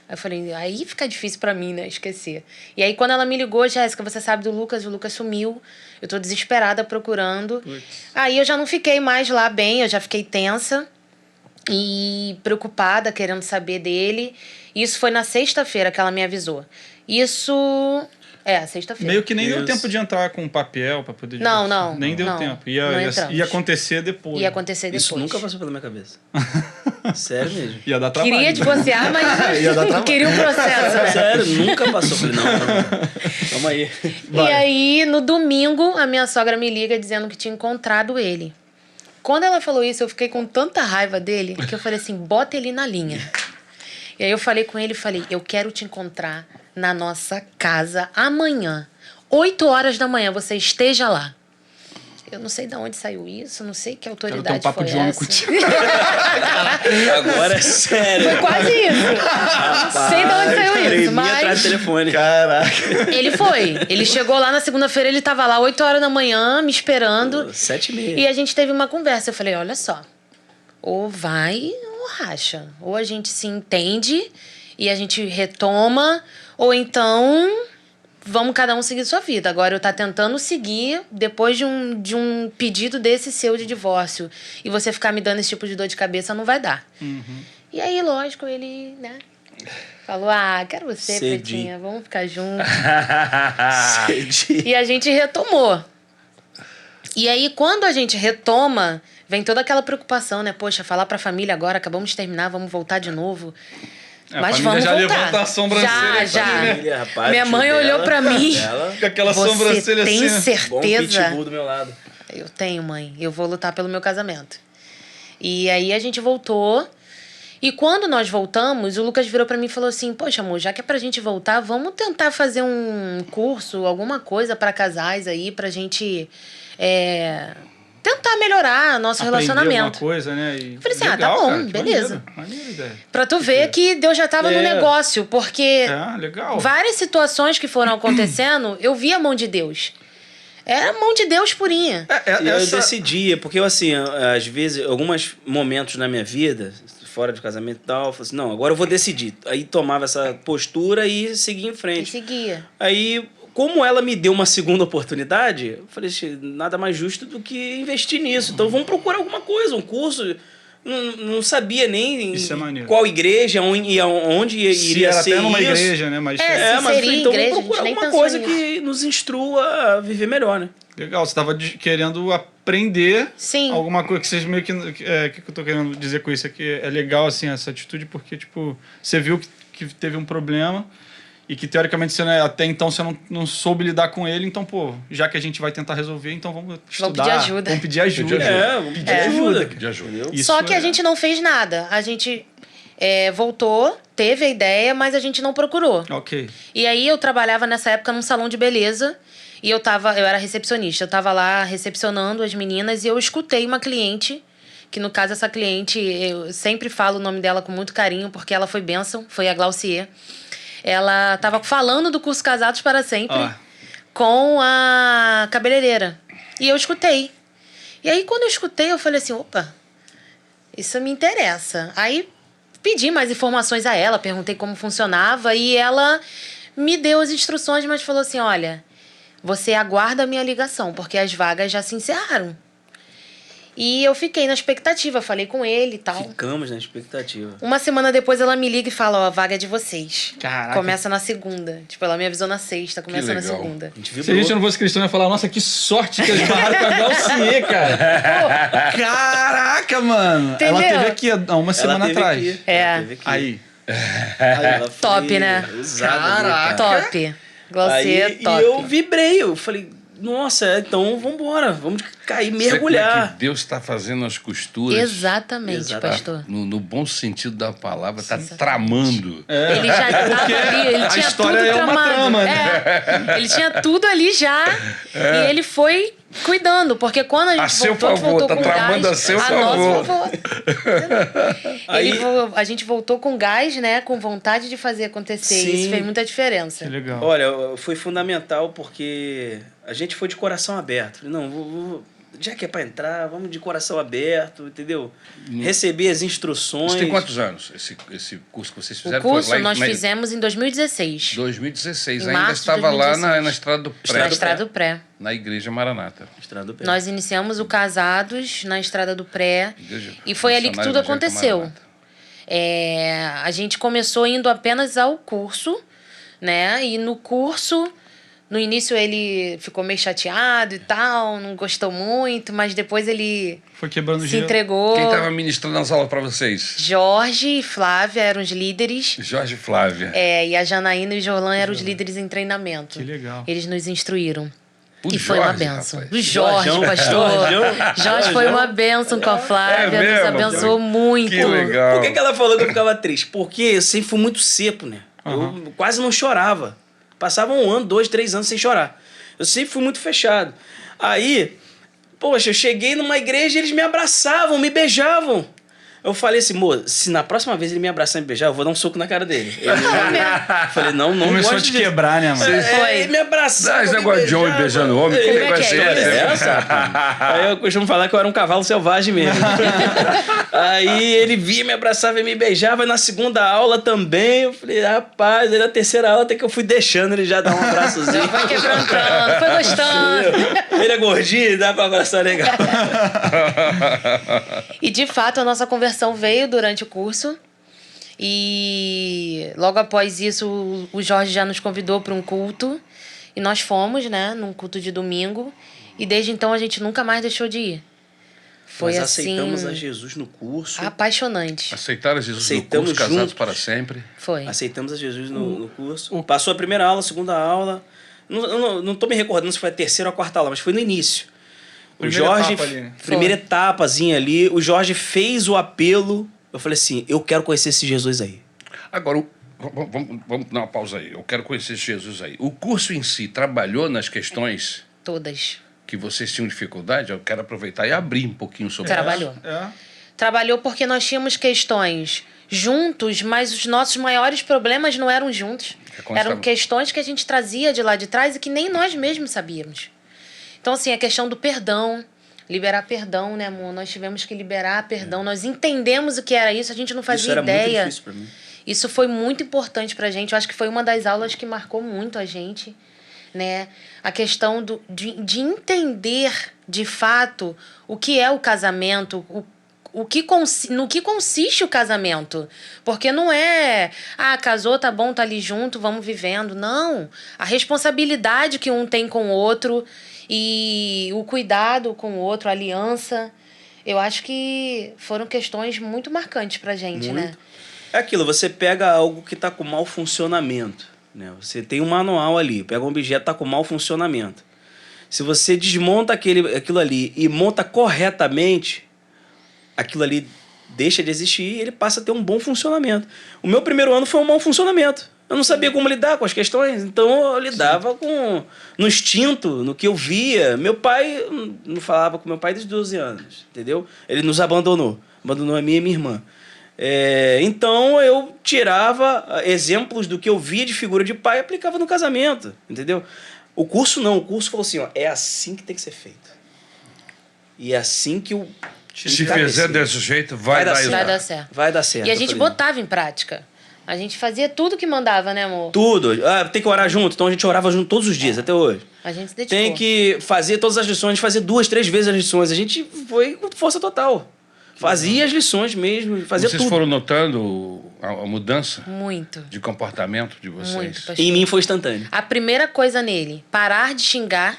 C: Aí eu falei, aí fica difícil pra mim, né, esquecer. E aí quando ela me ligou, Jéssica, você sabe do Lucas? O Lucas sumiu. Eu tô desesperada procurando.
B: Putz.
C: Aí eu já não fiquei mais lá bem, eu já fiquei tensa e preocupada, querendo saber dele. Isso foi na sexta-feira que ela me avisou. Isso... sexta-feira.
B: Meio que nem deu
D: Isso.
B: tempo de entrar com papel pra poder...
C: Não,
B: Nem deu
C: não.
B: tempo.
C: Não entramos.
B: Ia acontecer depois.
C: Ia acontecer depois.
D: Isso nunca passou pela minha cabeça. Sério mesmo.
B: Ia dar trabalho.
C: Queria divorciar, mas
B: Ia dar trabalho.
C: queria um processo, né?
D: Sério, nunca passou. Falei, não. Calma aí.
C: E aí, no domingo, a minha sogra me liga dizendo que tinha encontrado ele. Quando ela falou isso, eu fiquei com tanta raiva dele que eu falei assim, bota ele na linha. E aí eu falei com ele, eu quero te encontrar na nossa casa amanhã. 8h da manhã, você esteja lá. Eu não sei de onde saiu isso, não sei que
B: Quero ter
C: autoridade
B: um papo
C: foi
B: de homem
C: essa.
B: contigo.
D: Agora é sério.
C: Foi quase isso. Não sei de onde saiu
D: Tremi
C: isso,
D: atrás do
C: mas
D: telefone.
B: Caraca.
C: ele foi. Ele chegou lá na segunda-feira, ele tava lá 8h da manhã, me esperando.
D: 7h30.
C: E a gente teve uma conversa. Eu falei, olha só, ou vai ou racha. Ou a gente se entende e a gente retoma, ou então vamos cada um seguir sua vida. Agora eu tá tentando seguir depois de um pedido desse seu de divórcio. E você ficar me dando esse tipo de dor de cabeça não vai dar. E aí, lógico, ele, né, falou, quero você,
D: Cedi.
C: Pretinha, vamos ficar juntos.
D: Cedi.
C: E a gente retomou. E aí, quando a gente retoma, vem toda aquela preocupação, né? Poxa, falar pra família agora, acabamos de terminar, vamos voltar de novo.
B: A
C: Mas
B: família
C: vamos
B: já
C: voltar.
B: levanta a sobrancelha.
C: Já.
D: Família, rapaz,
C: Minha mãe
D: tio
C: olhou
D: dela,
C: pra mim.
D: dela.
B: Com aquela
C: Você
B: sobrancelha
C: tem
B: assim.
D: Bom
C: certeza?
D: pitbull do meu lado.
C: Eu tenho, mãe. Eu vou lutar pelo meu casamento. E aí a gente voltou. E quando nós voltamos, o Lucas virou pra mim e falou assim, poxa, amor, já que é pra gente voltar, vamos tentar fazer um curso, alguma coisa pra casais aí, pra gente tentar melhorar nosso
B: Aprender
C: relacionamento.
B: alguma coisa, né? E...
C: falei assim,
B: legal,
C: tá bom,
B: cara, que
C: beleza.
B: Maneiro ideia.
C: Pra tu ver que Deus já tava no negócio, porque
B: Legal.
C: várias situações que foram acontecendo, eu vi a mão de Deus. Era a mão de Deus purinha.
D: E eu decidia, porque eu, assim, às vezes, alguns momentos na minha vida, fora de casamento e tal, eu falei assim, não, agora eu vou decidir. Aí tomava essa postura e seguia em
C: E
D: frente.
C: seguia.
D: Aí, como ela me deu uma segunda oportunidade, eu falei, nada mais justo do que investir nisso. Então vamos procurar alguma coisa, um curso. Não sabia nem
B: Isso é maneiro.
D: qual igreja, onde iria
B: Se
D: ser
B: era até numa
D: isso.
B: igreja, né? Mas
C: Se
D: Mas
C: seria
D: falei, então
C: igreja,
D: vamos
C: a
D: procurar
C: gente nem
D: alguma
C: pensou
D: coisa
C: nisso.
D: que nos instrua a viver melhor, né?
B: legal, você estava querendo aprender
C: Sim.
B: alguma coisa que vocês meio que... O que eu tô querendo dizer com isso aqui? É legal, assim, essa atitude, porque, tipo, você viu que teve um problema e que, teoricamente, você, até então você não soube lidar com ele. Então, pô, já que a gente vai tentar resolver, então vamos estudar.
C: pedir ajuda.
B: Vamos pedir ajuda.
D: Vamos pedir ajuda.
A: De ajuda.
B: Isso
C: Só que a
B: é-
C: gente não fez nada. A gente voltou, teve a ideia, mas a gente não procurou.
B: Ok.
C: E aí eu trabalhava nessa época num salão de beleza e eu era recepcionista. Eu tava lá recepcionando as meninas e eu escutei uma cliente, que no caso essa cliente, eu sempre falo o nome dela com muito carinho, porque ela foi bênção, foi a Glaucier. Ela tava falando do curso Casados para Sempre com a cabeleireira. E eu escutei. E aí quando eu escutei, eu falei assim, opa, isso me interessa. Aí pedi mais informações a ela, perguntei como funcionava e ela me deu as instruções, mas falou assim, olha, você aguarda a minha ligação, porque as vagas já se encerraram. E eu fiquei na expectativa, falei com ele e tal.
D: Ficamos na expectativa.
C: Uma semana depois ela me liga e fala, ó, a vaga é de vocês.
B: Caraca.
C: Começa na segunda. Tipo, ela me avisou na sexta, começa na
A: legal.
C: segunda.
D: A gente viu
B: Se a gente não fosse cristão, ia falar, nossa, que sorte que eles barraram com a Glaucier, cara. Caraca, mano.
C: Entendeu?
B: Ela teve aqui há uma semana atrás. Aí.
D: Ela foi
C: Top, né?
D: usada,
B: Caraca.
D: cara.
C: Top. Glaucier,
D: Aí,
C: top.
D: E eu vibrei, eu falei, nossa, então vambora, vamos cair, mergulhar.
A: Como é que Deus está fazendo as costuras.
C: Exatamente,
D: Exatamente.
C: pastor.
A: No bom sentido da palavra, está tramando.
C: Ele já estava ali, ele
B: a
C: tinha
B: história
C: tudo
B: é uma
C: tramado.
B: trama, né?
C: Ele tinha tudo ali já. E ele foi cuidando, porque quando a gente
A: A seu
C: voltou,
A: favor,
C: voltou
A: tá
C: com
A: tramando
C: gás,
A: a seu
C: nosso
A: favor.
C: favor.
D: Aí-
C: A gente voltou com gás, né? Com vontade de fazer acontecer.
D: Sim.
C: Isso fez muita diferença.
B: Que legal.
D: Olha, foi fundamental porque a gente foi de coração aberto. Falei, não, já que é pra entrar, vamos de coração aberto, entendeu? Receber as instruções.
A: Isso tem quantos anos, esse curso que vocês
C: O
A: fizeram?
C: curso
A: Foi lá
C: nós fizemos em 2016.
A: 2016.
C: Em
A: Ainda
C: março de
A: estava lá
C: 2016.
A: na Estrada do Pré,
C: Na Estrada do Pré.
A: na Igreja Maranata.
D: Estrada do Pé.
C: Nós iniciamos o Casados na Estrada do Pré.
A: Igreja
C: E foi ali que
A: Missionária
C: tudo
A: Evangélica
C: aconteceu.
A: Maranata.
C: A gente começou indo apenas ao curso, né? E no curso, no início ele ficou meio chateado e tal, não gostou muito, mas depois ele
B: Foi quebrando o
C: se
B: gelo.
C: entregou.
A: Quem estava ministrando as aulas para vocês?
C: Jorge e Flávia eram os líderes.
A: Jorge e Flávia.
C: E a Janaína e o Jorlan eram os líderes em treinamento.
B: Que legal.
C: Eles nos instruíram.
A: O
C: E foi uma
A: Jorge,
C: benção.
A: rapaz.
C: O Jorge,
D: Jorjão.
C: pastor.
D: Jorjão.
C: Jorge foi uma benção com a Flávia, nos
A: mesmo?
C: abençoou muito.
A: Que legal.
D: Por que ela falou que eu ficava triste? Porque eu sempre fui muito seco, né? Eu quase não chorava. Passava 1 ano, 2, 3 anos sem chorar. Eu sempre fui muito fechado. Aí, poxa, eu cheguei numa igreja e eles me abraçavam, me beijavam. Eu falei assim, moço, se na próxima vez ele me abraçar e me beijar, eu vou dar um soco na cara dele. Eu falei, não
B: Começou a
D: gosto
B: te
D: disso.
B: quebrar, né, mano?
D: Ele me abraçou.
A: Esse negócio de homem beijando homem, como é que vai ser?
D: Aí eu costumo falar que eu era um cavalo selvagem mesmo. Aí ele via, me abraçava e me beijava. E na segunda aula também, eu falei, rapaz, aí na terceira aula até que eu fui deixando ele já dar um abraçozinho.
C: Foi quebrantando, foi gostando.
D: Ele é gordinho, dá pra abraçar legal.
C: E de fato a nossa conversão veio durante o curso. E logo após isso o Jorge já nos convidou para um culto. E nós fomos, né, num culto de domingo. E desde então a gente nunca mais deixou de ir. Foi
D: Nós
C: assim,
D: aceitamos a Jesus no curso.
C: Apaixonante.
A: Aceitaram Jesus
D: Aceitamos
A: no curso, casados
D: juntos.
A: para sempre.
C: Foi.
D: Aceitamos a Jesus no curso. Passou a primeira aula, a segunda aula. Não tô me recordando se foi a terceira ou a quarta aula, mas foi no início.
B: Primeira
D: o Jorge,
B: etapa ali, né?
D: primeira etapazinha ali, o Jorge fez o apelo. Eu falei assim, eu quero conhecer esse Jesus aí.
A: Agora, vamos dar uma pausa aí. Eu quero conhecer esse Jesus aí. O curso em si trabalhou nas questões
C: Todas.
A: que vocês tinham dificuldade? Eu quero aproveitar e abrir um pouquinho sobre
C: Trabalhou.
B: É.
C: Trabalhou porque nós tínhamos questões juntos, mas os nossos maiores problemas não eram juntos. Eram questões que a gente trazia de lá de trás e que nem nós mesmos sabíamos. Então, assim, a questão do perdão, liberar perdão, né, amor? Nós tivemos que liberar perdão. Nós entendemos o que era isso, a gente não fazia
D: Isso era
C: ideia.
D: muito difícil pra mim.
C: Isso foi muito importante pra gente. Eu acho que foi uma das aulas que marcou muito a gente, né? A questão de entender, de fato, o que é o casamento, no que consiste o casamento. Porque não é, casou, tá bom, tá ali junto, vamos vivendo. Não. A responsabilidade que um tem com o outro e o cuidado com o outro, a aliança. Eu acho que foram questões muito marcantes pra gente,
D: Muito.
C: né?
D: É aquilo, você pega algo que está com mau funcionamento, né? Você tem um manual ali, pega um objeto que está com mau funcionamento. Se você desmonta aquilo ali e monta corretamente, aquilo ali deixa de existir e ele passa a ter um bom funcionamento. O meu primeiro ano foi um mau funcionamento. Eu não sabia como lidar com as questões, então eu lidava no instinto, no que eu via. Meu pai, não falava com meu pai desde 12 anos, entendeu? Ele nos abandonou a mim e minha irmã. Então eu tirava exemplos do que eu via de figura de pai e aplicava no casamento, entendeu? O curso não, o curso falou assim, ó, é assim que tem que ser feito. E é assim que o...
A: Se fizer desse jeito, vai dar
C: Vai dar certo.
D: Vai dar certo.
C: E a gente botava em prática. A gente fazia tudo que mandava, né, amor?
D: Tudo. Tem que orar junto, então a gente orava junto todos os dias, até hoje.
C: A gente se dedicou.
D: Tem que fazer todas as lições, a gente fazia 2, 3 vezes as lições. A gente foi com força total. Fazia as lições mesmo, fazia
A: Vocês
D: tudo.
A: foram notando a mudança
C: Muito.
A: de comportamento de vocês?
C: Muito, pastor.
D: Em mim foi instantâneo.
C: A primeira coisa nele, parar de xingar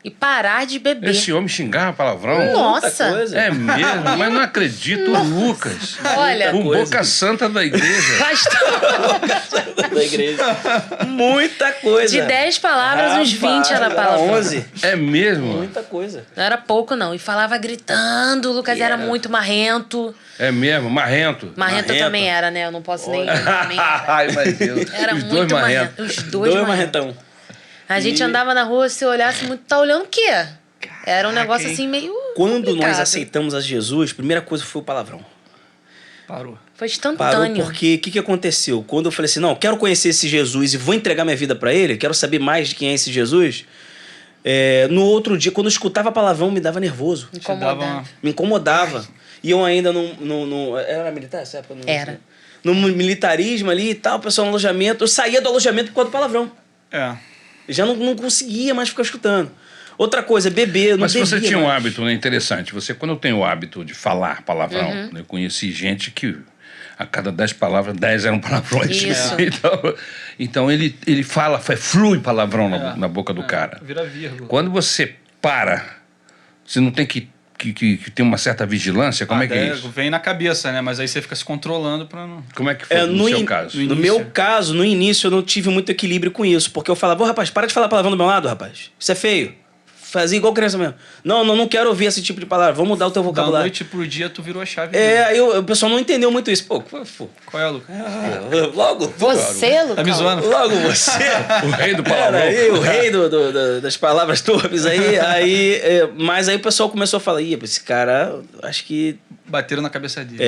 C: e parar de beber.
A: Esse homem xingava palavrão?
C: Nossa!
D: Muita coisa.
A: É mesmo, mas não acredito, o Lucas.
C: Olha,
A: O
D: coisa.
A: boca santa da igreja.
C: pastor,
D: Da igreja. Muita coisa.
C: de 10 palavras, uns 20 era
D: Rapaz,
C: palavrão.
D: 11.
A: É mesmo?
D: Muita coisa.
C: Não era pouco, não. E falava gritando. O Lucas era muito marrento.
A: É mesmo, marrento.
C: Marrento eu
D: Marrento.
C: também era, né? Eu não posso nem... também era.
A: Ai, mas Deus.
C: Era
A: Os
C: muito
A: dois marrentos.
C: marrento. Os dois
D: Dois
C: marrentos.
D: marrentão.
C: A gente andava na rua, se olhasse muito, tá olhando o quê? Era um negócio assim meio
D: Quando
C: complicado.
D: nós aceitamos a Jesus, a primeira coisa foi o palavrão.
B: Parou.
C: Foi
D: Parou
C: instantâneo.
D: porque o que aconteceu? Quando eu falei assim, não, eu quero conhecer esse Jesus e vou entregar minha vida pra ele, quero saber mais de quem é esse Jesus, no outro dia, quando eu escutava palavrão, me dava nervoso.
C: Incomodante.
D: Me incomodava. E eu ainda não era militar essa época? Não,
C: Era.
D: No militarismo ali e tal, o pessoal no alojamento. Eu saía do alojamento por causa do palavrão.
B: É.
D: Eu já não conseguia mais ficar escutando. Outra coisa, beber, eu não
A: Mas se você
D: bebia
A: tinha um
D: mais.
A: hábito, né, interessante. Você, quando tem o hábito de falar palavrão, né, eu conheci gente que a cada 10 palavras, 10 eram palavrões.
C: Isso.
A: Então ele fala, flui palavrão na boca do cara.
B: Vira vírgula.
A: Quando você para, você não tem que ter uma certa vigilância? Como é que é isso?
B: Vem na cabeça, né? Mas aí você fica se controlando pra não...
A: Como é que foi no seu caso?
B: no
D: No meu caso, no início, eu não tive muito equilíbrio com isso. Porque eu falava, rapaz, para de falar palavrão do meu lado, rapaz. Isso é feio. Fazia igual criança mesmo. Não quero ouvir esse tipo de palavra. Vamos mudar o teu
B: Da
D: vocabulário.
B: noite pro dia, tu virou a chave.
D: Aí o pessoal não entendeu muito isso. Pô,
B: Qual é, Lucas?
D: logo
C: Você, Lucas?
B: Tá me zoando?
D: Logo você.
A: O rei do
D: Cara,
A: palavrão.
D: aí, o rei das palavras torpes aí. Mas aí o pessoal começou a falar, ih, esse cara, acho que
B: bateram na cabeça dele.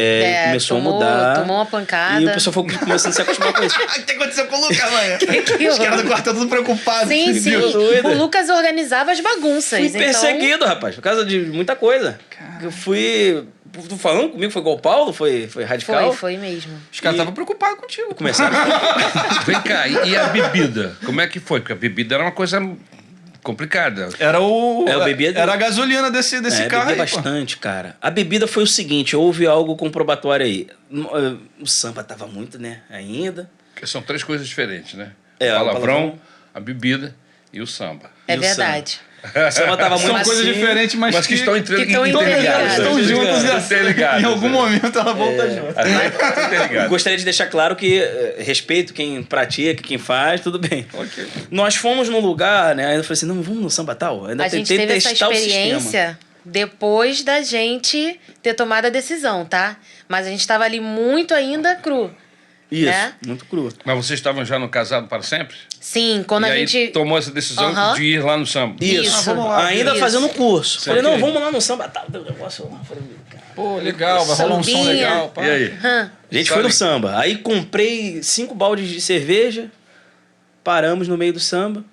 D: Começou
C: tomou,
D: a mudar.
C: Tomou uma pancada.
D: E o pessoal foi começando a se acostumar com isso.
B: O que aconteceu com o Lucas, mãe?
C: Que
B: Os caras do quartel tudo preocupados.
C: Sim, sim.
D: doida.
C: O Lucas organizava as bagunças.
D: Fui
C: então...
D: perseguido, rapaz, por causa de muita coisa. Eu fui... Tu falando comigo, foi igual o Paulo? Foi radical?
C: Foi mesmo.
B: Os caras estavam preocupados contigo.
D: Começaram.
A: Vem cá, e a bebida? Como é que foi? Porque a bebida era uma coisa complicada.
B: Era
D: o bebida...
B: Era a gasolina desse carro aí,
D: bastante, cara. A bebida foi o seguinte, houve algo comprobatório aí. O samba tava muito, né, ainda.
A: Porque são 3 coisas diferentes, né?
D: É,
A: o palavrão, a bebida e o samba.
C: É
D: E o
C: verdade.
D: O samba tava muito
B: São coisas
D: assim,
B: diferentes, mas
A: que estão
B: interligadas.
C: interligadas.
B: Estão juntas e
A: Interligadas,
B: em algum momento ela volta junto.
A: Interligadas.
D: Gostaria de deixar claro que respeito quem pratica, quem faz, tudo bem.
B: Ok.
D: Nós fomos num lugar, né? Aí eu falei assim, não, vamos no samba tal. Ainda
C: A gente
D: tentei
C: teve essa
D: testar o sistema.
C: experiência depois da gente ter tomado a decisão, tá? Mas a gente tava ali muito ainda cru.
D: Isso,
C: né?
D: muito cru.
A: Mas vocês estavam já no Casado para Sempre?
C: Sim, quando
A: e
C: a
A: aí
C: gente...
A: tomou essa decisão
C: Aham.
A: de ir lá no samba.
C: Isso.
B: vamos lá.
D: Ainda
C: Isso.
D: fazendo curso.
A: Sim.
D: Falei, não,
A: Ok.
D: vamos lá no samba tal. Deu um negócio lá. Falei, cara.
B: Pô, legal, vai rolar um som
C: Sambinha.
B: legal. Pá.
A: E aí?
C: Hã?
D: A gente
A: Sabe-
D: foi no samba. Aí comprei 5 baldes de cerveja. Paramos no meio do samba.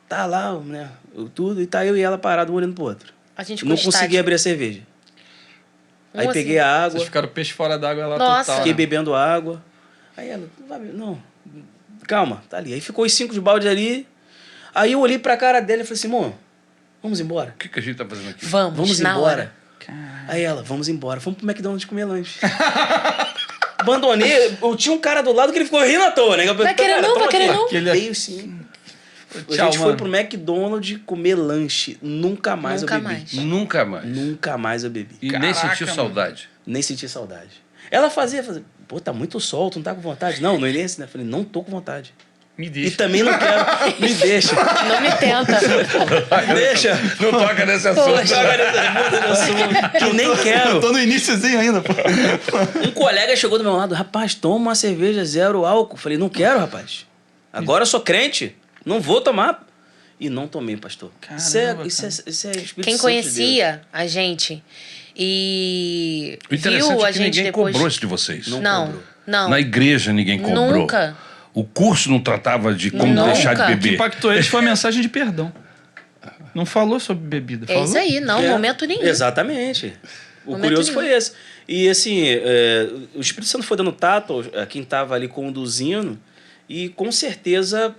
D: Tá lá, né? Tudo. E tá eu e ela parado, um olhando pro outro.
C: A gente
D: Não
C: com
D: consegui
C: estádio.
D: abrir a cerveja. Aí
C: Assim?
D: peguei a água.
B: Vocês ficaram peixe fora d'água lá
C: Nossa.
B: total.
D: Fiquei
B: né?
D: bebendo água. Aí ela, não vai beber, não. Calma, tá ali. Aí ficou os 5 de balde ali. Aí eu olhei pra cara dela e falei assim, amor, vamos embora.
A: O que a gente tá fazendo aqui?
C: Vamos na
D: embora.
C: hora.
D: Aí ela, vamos embora. Vamos pro McDonald's comer lanche. Abandonei. Eu tinha um cara do lado que ele ficou rindo à toa, né?
C: Vai querer não, vai querer não.
B: Aquele-
D: Veio sim. A
B: Tchau,
D: gente foi
B: mano.
D: pro McDonald's comer lanche. Nunca mais
C: Nunca
D: eu bebi.
C: mais.
A: Nunca mais.
D: Nunca mais eu bebi.
A: E nem
B: Caraca,
A: sentiu
B: mano.
A: saudade.
D: Nem senti saudade. Ela fazia, pô, tá muito sol, tu não tá com vontade? Não, no início, né? Eu falei, não tô com vontade.
B: Me
D: E
B: deixa.
D: também não quero. Me deixa.
C: Não me tenta.
D: Me deixa.
A: Não toca nesse assunto.
C: Poxa.
D: Que nem quero.
B: Eu tô no iniciozinho ainda, pô.
D: Um colega chegou do meu lado, rapaz, toma uma cerveja 0 álcool. Falei, não quero, rapaz. Agora eu sou crente, não vou tomar. E não tomei, pastor.
B: Caramba,
D: Isso é Espírito
C: Quem
D: Santo
C: conhecia a gente e
A: O interessante
C: viu a
A: é que
C: gente
A: ninguém
C: depois...
A: cobrou isso de vocês.
C: Não,
D: cobrou.
C: não.
A: Na igreja ninguém cobrou.
C: Nunca.
A: O curso não tratava de como
C: Nunca.
A: deixar de
B: O que
A: beber.
B: impactou eles foi a mensagem de perdão. Não falou sobre bebida.
C: É
B: Falou?
C: isso aí, não,
D: É,
C: momento nenhum.
D: Exatamente. O
C: Momento
D: curioso
C: nenhum.
D: foi esse. E assim, o Espírito Santo foi dando tato a quem estava ali conduzindo e com certeza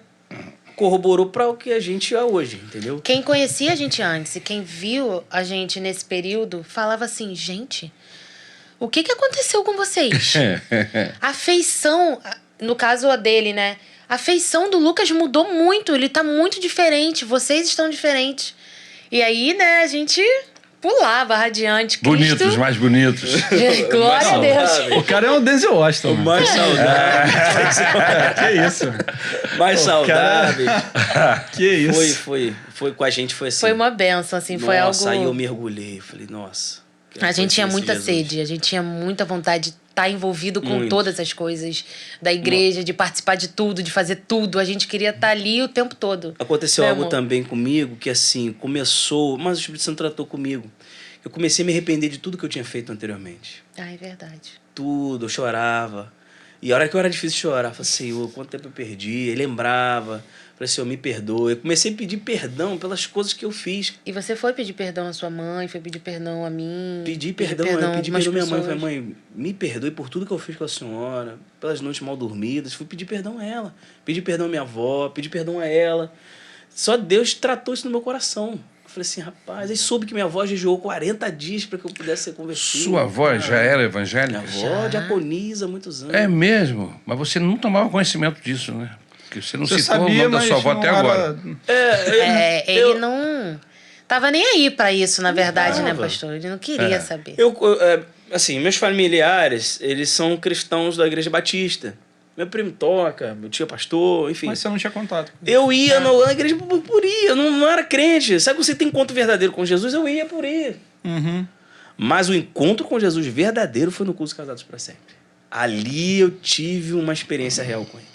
D: corroborou para o que a gente é hoje, entendeu?
C: Quem conhecia a gente antes e quem viu a gente nesse período falava assim, gente, o que aconteceu com vocês? A feição, no caso a dele, né? A feição do Lucas mudou muito, ele tá muito diferente, vocês estão diferentes. E aí, né, a gente pulava radiante.
A: Bonitos,
C: Cristo,
A: mais bonitos.
C: glória a Deus.
B: O cara é um Denzel Washington.
D: O
B: mano.
D: mais saudável.
B: Que isso?
D: Mais saudável.
B: Que isso?
D: Foi com a gente, foi assim.
C: Foi uma benção, assim, foi
D: Nossa, aí eu
C: algo...
D: mergulhei. Falei, nossa.
C: A gente tinha muita
D: Jesus.
C: sede, a gente tinha muita vontade de estar envolvido com
D: Muito.
C: todas as coisas da igreja, de participar de tudo, de fazer tudo. A gente queria estar ali o tempo todo.
D: Aconteceu
C: Né,
D: algo
C: amor?
D: também comigo que assim, começou, mas o Espírito Santo tratou comigo. Eu comecei a me arrepender de tudo que eu tinha feito anteriormente.
C: Ah, é verdade.
D: Tudo, eu chorava. E a hora que eu era difícil chorar, eu falei, Senhor, quanto tempo eu perdi? Eu lembrava. Falei, Senhor, me perdoa. Eu comecei a pedir perdão pelas coisas que eu fiz.
C: E você foi pedir perdão à sua mãe, foi pedir perdão a mim.
D: Pedi perdão, eu pedi perdão à minha mãe. Falei, mãe, me perdoe por tudo que eu fiz com a senhora, pelas noites mal dormidas. Fui pedir perdão a ela. Pedi perdão à minha avó, pedi perdão a ela. Só Deus tratou isso no meu coração. Eu falei assim, rapaz, aí soube que minha avó jejuou 40 dias para que eu pudesse ser convertido.
A: Sua avó já era evangélica?
D: Minha avó diaconisa há muitos anos.
A: É mesmo? Mas você não tomava conhecimento disso, né? Porque você não
B: Você
A: citou o
B: sabia,
A: nome da
B: mas
A: sua avó
B: não
A: até
B: era-
A: agora.
C: Ele não tava nem aí pra isso, na verdade, né,
D: tava.
C: pastor? Ele não queria saber.
D: Assim, meus familiares, eles são cristãos da Igreja Batista. Meu primo toca, meu tio é pastor, enfim.
B: Mas você não tinha contato.
D: Eu ia na igreja por ir, eu não era crente. Sabe que você tem encontro verdadeiro com Jesus? Eu ia por ir.
B: Uhum.
D: Mas o encontro com Jesus verdadeiro foi no curso Casados para Sempre. Ali eu tive uma experiência real com ele.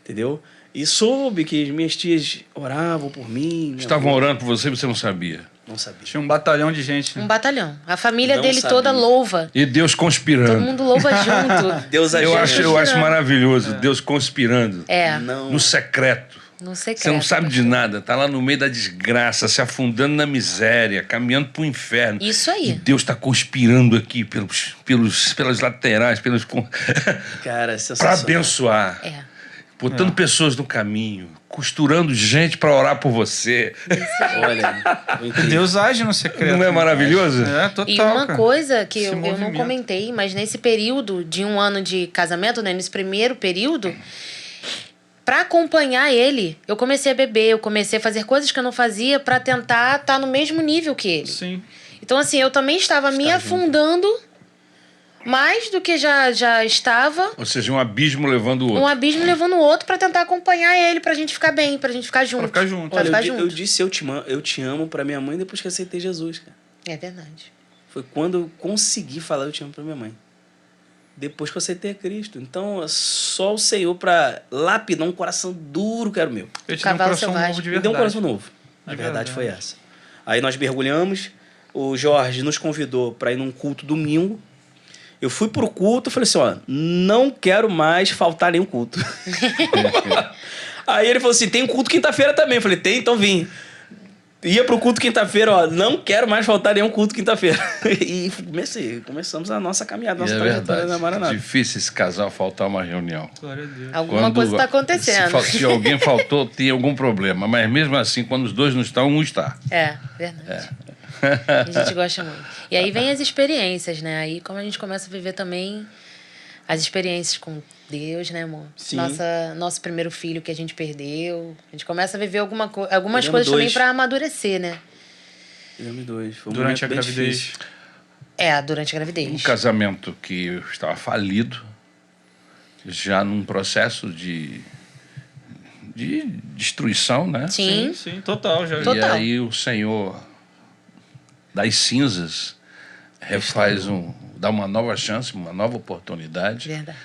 D: Entendeu? E soube que minhas tias oravam por mim. minha
A: Estavam
D: avó.
A: orando por você e você não sabia.
D: Não sabia.
B: Tinha um batalhão de gente.
C: Um batalhão. A família
D: Não
C: dele
D: sabia.
C: toda louva.
A: E Deus conspirando.
C: Todo mundo louva junto.
D: Deus
A: Eu
D: ajuda.
A: acho maravilhoso, Deus conspirando.
C: É,
D: Não.
A: No secreto.
C: no secreto.
A: Você não sabe de nada, tá lá no meio da desgraça, se afundando na miséria, caminhando pro inferno.
C: Isso aí.
A: E Deus está conspirando aqui pelas laterais,
D: Cara, é
A: para
D: sensacional.
A: abençoar.
C: É.
A: Botando pessoas no caminho, costurando gente para orar por você.
D: Olha, foi incrível.
B: Deus age no secreto.
A: Não é maravilhoso?
B: É, total.
C: E uma
B: cara.
C: coisa que
B: Esse
C: eu não
B: movimento.
C: comentei, mas nesse período de 1 ano de casamento, né, nesse primeiro período, pra acompanhar ele, eu comecei a beber, eu comecei a fazer coisas que eu não fazia pra tentar estar no mesmo nível que ele.
B: Sim.
C: Então, assim, eu também estava me afundando mais do que já estava.
A: Ou seja, um abismo levando o outro.
C: Um abismo levando o outro pra tentar acompanhar ele, pra gente ficar bem, pra gente ficar junto.
B: Pra ficar junto.
C: Pra
D: Olha,
C: ficar
D: eu
C: junto.
D: disse eu te amo pra minha mãe depois que aceitei Jesus, cara.
C: É verdade.
D: Foi quando eu consegui falar eu te amo pra minha mãe. Depois que eu aceitei a Cristo. Então, é só o Senhor pra lapidar um coração duro que era o meu.
B: Eu te dei um
C: Cavalo
B: coração
C: selvagem.
B: novo de
D: Me
B: verdade.
D: deu um coração novo. A
B: De
D: verdade foi
B: verdade.
D: essa. Aí nós mergulhamos. O Jorge nos convidou pra ir num culto domingo. Eu fui pro culto e falei assim, ó, não quero mais faltar nenhum culto. Aí ele falou assim, tem culto quinta-feira também. Eu falei, tem, então vim. Ia pro culto quinta-feira, ó, não quero mais faltar nenhum culto quinta-feira. E começamos a nossa caminhada,
A: E
D: nossa
A: é
D: trajetória na
A: verdade.
D: Maranata.
A: Difícil esse casal faltar uma reunião.
B: Glória a Deus.
C: Alguma coisa está acontecendo.
A: Se alguém faltou, tem algum problema. Mas mesmo assim, quando os dois não estão, um está.
C: É, verdade. A gente gosta muito. E aí vem as experiências, né? Aí como a gente começa a viver também as experiências com Deus, né, amor?
D: Sim.
C: Nosso primeiro filho que a gente perdeu. A gente começa a viver algumas
D: Perdemos
C: coisas também
D: 2.
C: para amadurecer, né?
D: Fizemos 2. Foi um
B: Durante a
D: momento bem
B: gravidez.
D: difícil.
C: É, durante a
A: Um
C: gravidez.
A: casamento que estava falido, já num processo de destruição, né?
C: Sim.
B: Sim, total. Já.
C: Total.
A: E aí o Senhor das cinzas dá uma nova chance, uma nova oportunidade.
C: Verdade.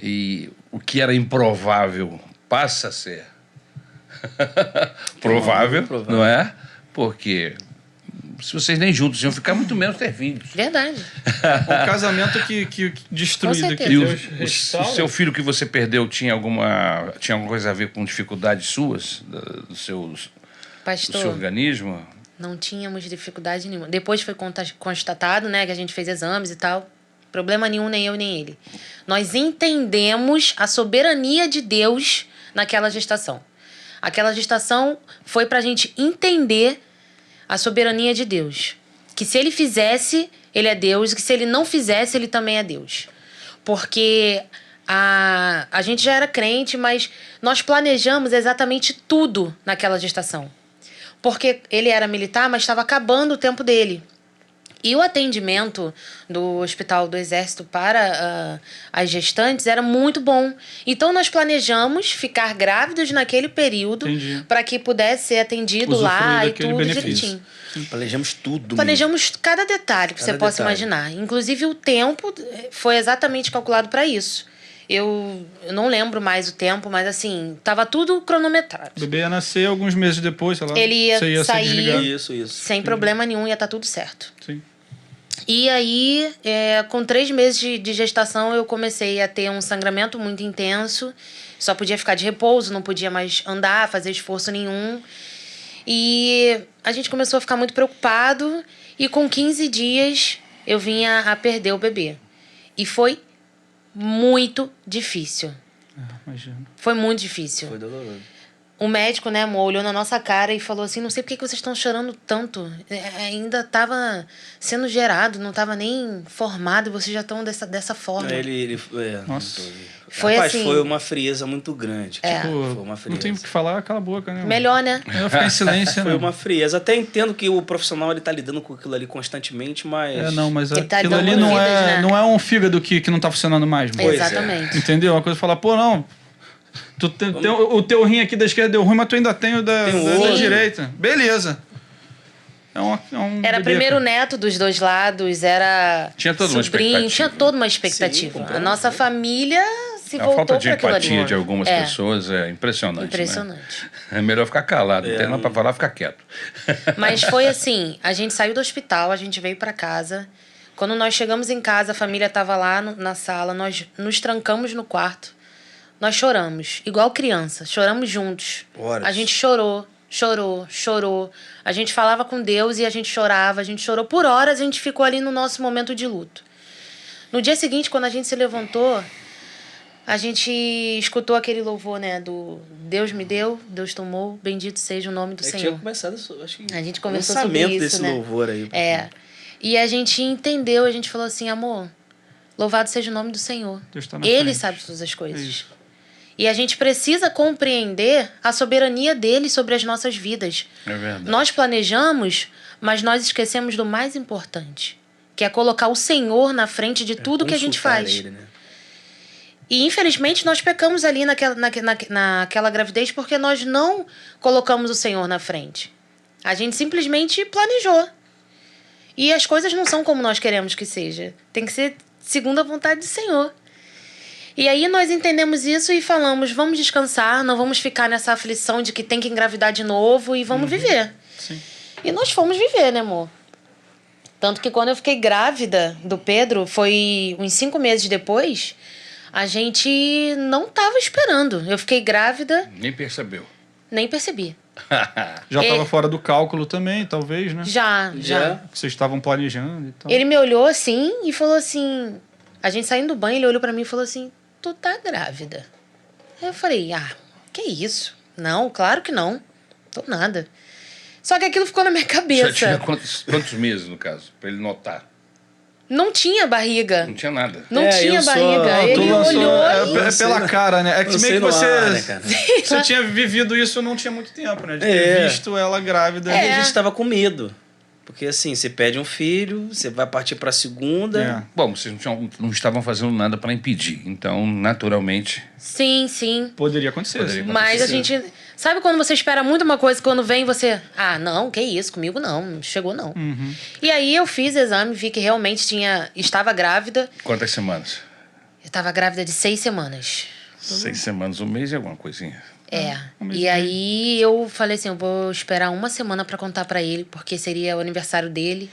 A: E o que era improvável passa a ser provável,
D: Provável.
A: não é? Porque se vocês nem juntos iam ficar, muito menos ter filhos.
C: Verdade.
B: Um casamento que destruído,
C: Com
B: que
C: certeza.
A: E
B: Deus
A: o
B: restaura.
A: seu filho que você perdeu tinha alguma coisa a ver com dificuldades suas, do seu
C: Pastor,
A: organismo?
C: não tínhamos dificuldade nenhuma. Depois foi constatado, né, que a gente fez exames e tal. Problema nenhum, nem eu, nem ele. Nós entendemos a soberania de Deus naquela gestação. Aquela gestação foi pra gente entender a soberania de Deus. Que se ele fizesse, ele é Deus. E que se ele não fizesse, ele também é Deus. Porque a gente já era crente, mas nós planejamos exatamente tudo naquela gestação. Porque ele era militar, mas estava acabando o tempo dele. E o atendimento do Hospital do Exército para as gestantes era muito bom. Então, nós planejamos ficar grávidos naquele período
B: Entendi.
C: para que pudesse ser atendido
B: Usufruir
C: lá e
B: daquele
C: tudo
B: benefício.
C: direitinho.
D: Planejamos tudo.
C: Planejamos cada detalhe que
D: Cada
C: você possa
D: detalhe.
C: imaginar. Inclusive, o tempo foi exatamente calculado para isso. Eu não lembro mais o tempo, mas assim, estava tudo cronometrado.
B: O bebê ia nascer alguns meses depois, sei lá.
C: Ele ia
B: Você
C: sair-
B: ser desligado.
D: Isso.
C: Sem problema nenhum, ia estar tudo certo.
B: Sim.
C: E aí, com 3 meses de gestação, eu comecei a ter um sangramento muito intenso. Só podia ficar de repouso, não podia mais andar, fazer esforço nenhum. E a gente começou a ficar muito preocupado. E com 15 dias, eu vinha a perder o bebê. E foi muito difícil.
B: Imagina.
C: Foi muito difícil.
D: Foi doloroso.
C: O médico, né, amor, olhou na nossa cara e falou assim, não sei por que vocês estão chorando tanto. Ainda estava sendo gerado, não estava nem formado e vocês já estão dessa forma.
B: Nossa.
C: Foi
D: Rapaz,
C: assim-
D: foi uma frieza muito grande.
C: É.
D: Foi uma
B: Não
D: frieza.
B: tem o que falar, cala a boca, né?
C: Melhor, né?
B: Eu vou ficar em silêncio,
D: Foi
B: né?
D: uma frieza. Até entendo que o profissional ele tá lidando com aquilo ali constantemente, mas...
B: É, não, mas
C: Ele tá
B: aquilo ali
C: dando
B: não
C: vidas,
B: é,
C: né?
B: não é um fígado que não tá funcionando mais, mano.
D: Pois é.
C: Exatamente.
B: Entendeu? Uma coisa é falar, pô, não. O teu rim aqui da esquerda deu ruim, mas tu ainda tem o da
D: outro.
B: direita. Beleza. É um
C: Era
B: bebê,
C: primeiro
B: cara.
C: neto dos dois lados, era
A: Tinha toda uma
C: sobrinho,
A: expectativa.
C: tinha toda uma expectativa.
D: Sim,
C: a nossa família
A: A
C: voltou
A: falta de
C: para aquilo ali.
A: empatia de algumas pessoas é impressionante.
C: Impressionante.
A: Né? É melhor ficar calado, não tem nada pra falar, ficar quieto.
C: Mas foi assim, a gente saiu do hospital, a gente veio para casa. Quando nós chegamos em casa, a família estava lá na sala, nós nos trancamos no quarto. Nós choramos, igual criança, choramos juntos.
D: Horas.
C: A gente chorou. A gente falava com Deus e a gente chorava, a gente chorou por horas, a gente ficou ali no nosso momento de luto. No dia seguinte, quando a gente se levantou, a gente escutou aquele louvor, né, do Deus me deu, Deus tomou, bendito seja o nome do
D: Tinha
C: Senhor.
D: começado, acho que
C: A gente
D: o
C: conversou sobre
D: lançamento
C: isso,
D: desse
C: né?
D: louvor aí.
C: E a gente entendeu, a gente falou assim, amor, louvado seja o nome do Senhor.
B: Deus tá na
C: Ele
B: frente.
C: sabe todas as
B: É
C: coisas.
B: isso.
C: E a gente precisa compreender a soberania dele sobre as nossas vidas.
A: É verdade.
C: Nós planejamos, mas nós esquecemos do mais importante, que é colocar o Senhor na frente de tudo que a gente
D: Consultar
C: faz.
D: ele, né?
C: E, infelizmente, nós pecamos ali naquela gravidez porque nós não colocamos o Senhor na frente. A gente simplesmente planejou. E as coisas não são como nós queremos que seja. Tem que ser segundo a vontade do Senhor. E aí nós entendemos isso e falamos, vamos descansar, não vamos ficar nessa aflição de que tem que engravidar de novo e vamos viver.
B: Sim.
C: E nós fomos viver, né, amor? Tanto que quando eu fiquei grávida do Pedro, foi uns 5 meses depois, a gente não tava esperando. Eu fiquei grávida,
A: Nem percebeu.
C: nem percebi.
B: Já
C: Ele-
B: estava fora do cálculo também, talvez, né?
C: Já.
B: Que vocês estavam planejando e tal.
C: Ele me olhou assim e falou assim... A gente saindo do banho, ele olhou pra mim e falou assim... Tu tá grávida. Aí eu falei, que isso? Não, claro que não. Tô nada. Só que aquilo ficou na minha
A: Já
C: cabeça.
A: tinha quantos meses, no caso, pra ele notar?
C: Não tinha barriga.
A: Não tinha nada.
C: Não
D: É,
C: tinha
D: eu sou-
C: barriga.
D: tu
C: Ele
B: lançou-
C: olhou
B: é pela cara, né? É que
D: Eu
B: meio
D: sei
B: que
D: no
B: você,
D: ar, né, cara?
B: você tinha vivido isso não tinha muito tempo, né? De ter visto ela grávida.
D: E a gente tava com medo. Porque assim, você pede um filho, você vai partir pra segunda.
B: É.
A: Bom, vocês não estavam fazendo nada para impedir. Então, naturalmente,
C: Sim, sim.
B: Poderia acontecer.
A: Poderia.
B: Sim.
C: Mas a
A: Sim.
C: gente... Sabe quando você espera muito uma coisa, quando vem você... não, que isso, comigo não chegou não. E aí eu fiz o exame, vi que realmente estava grávida.
A: quantas semanas?
C: Eu estava grávida de 6 semanas.
A: 6 semanas, um mês e alguma coisinha.
C: E aí eu falei assim, eu vou esperar 1 semana pra contar pra ele, porque seria o aniversário dele.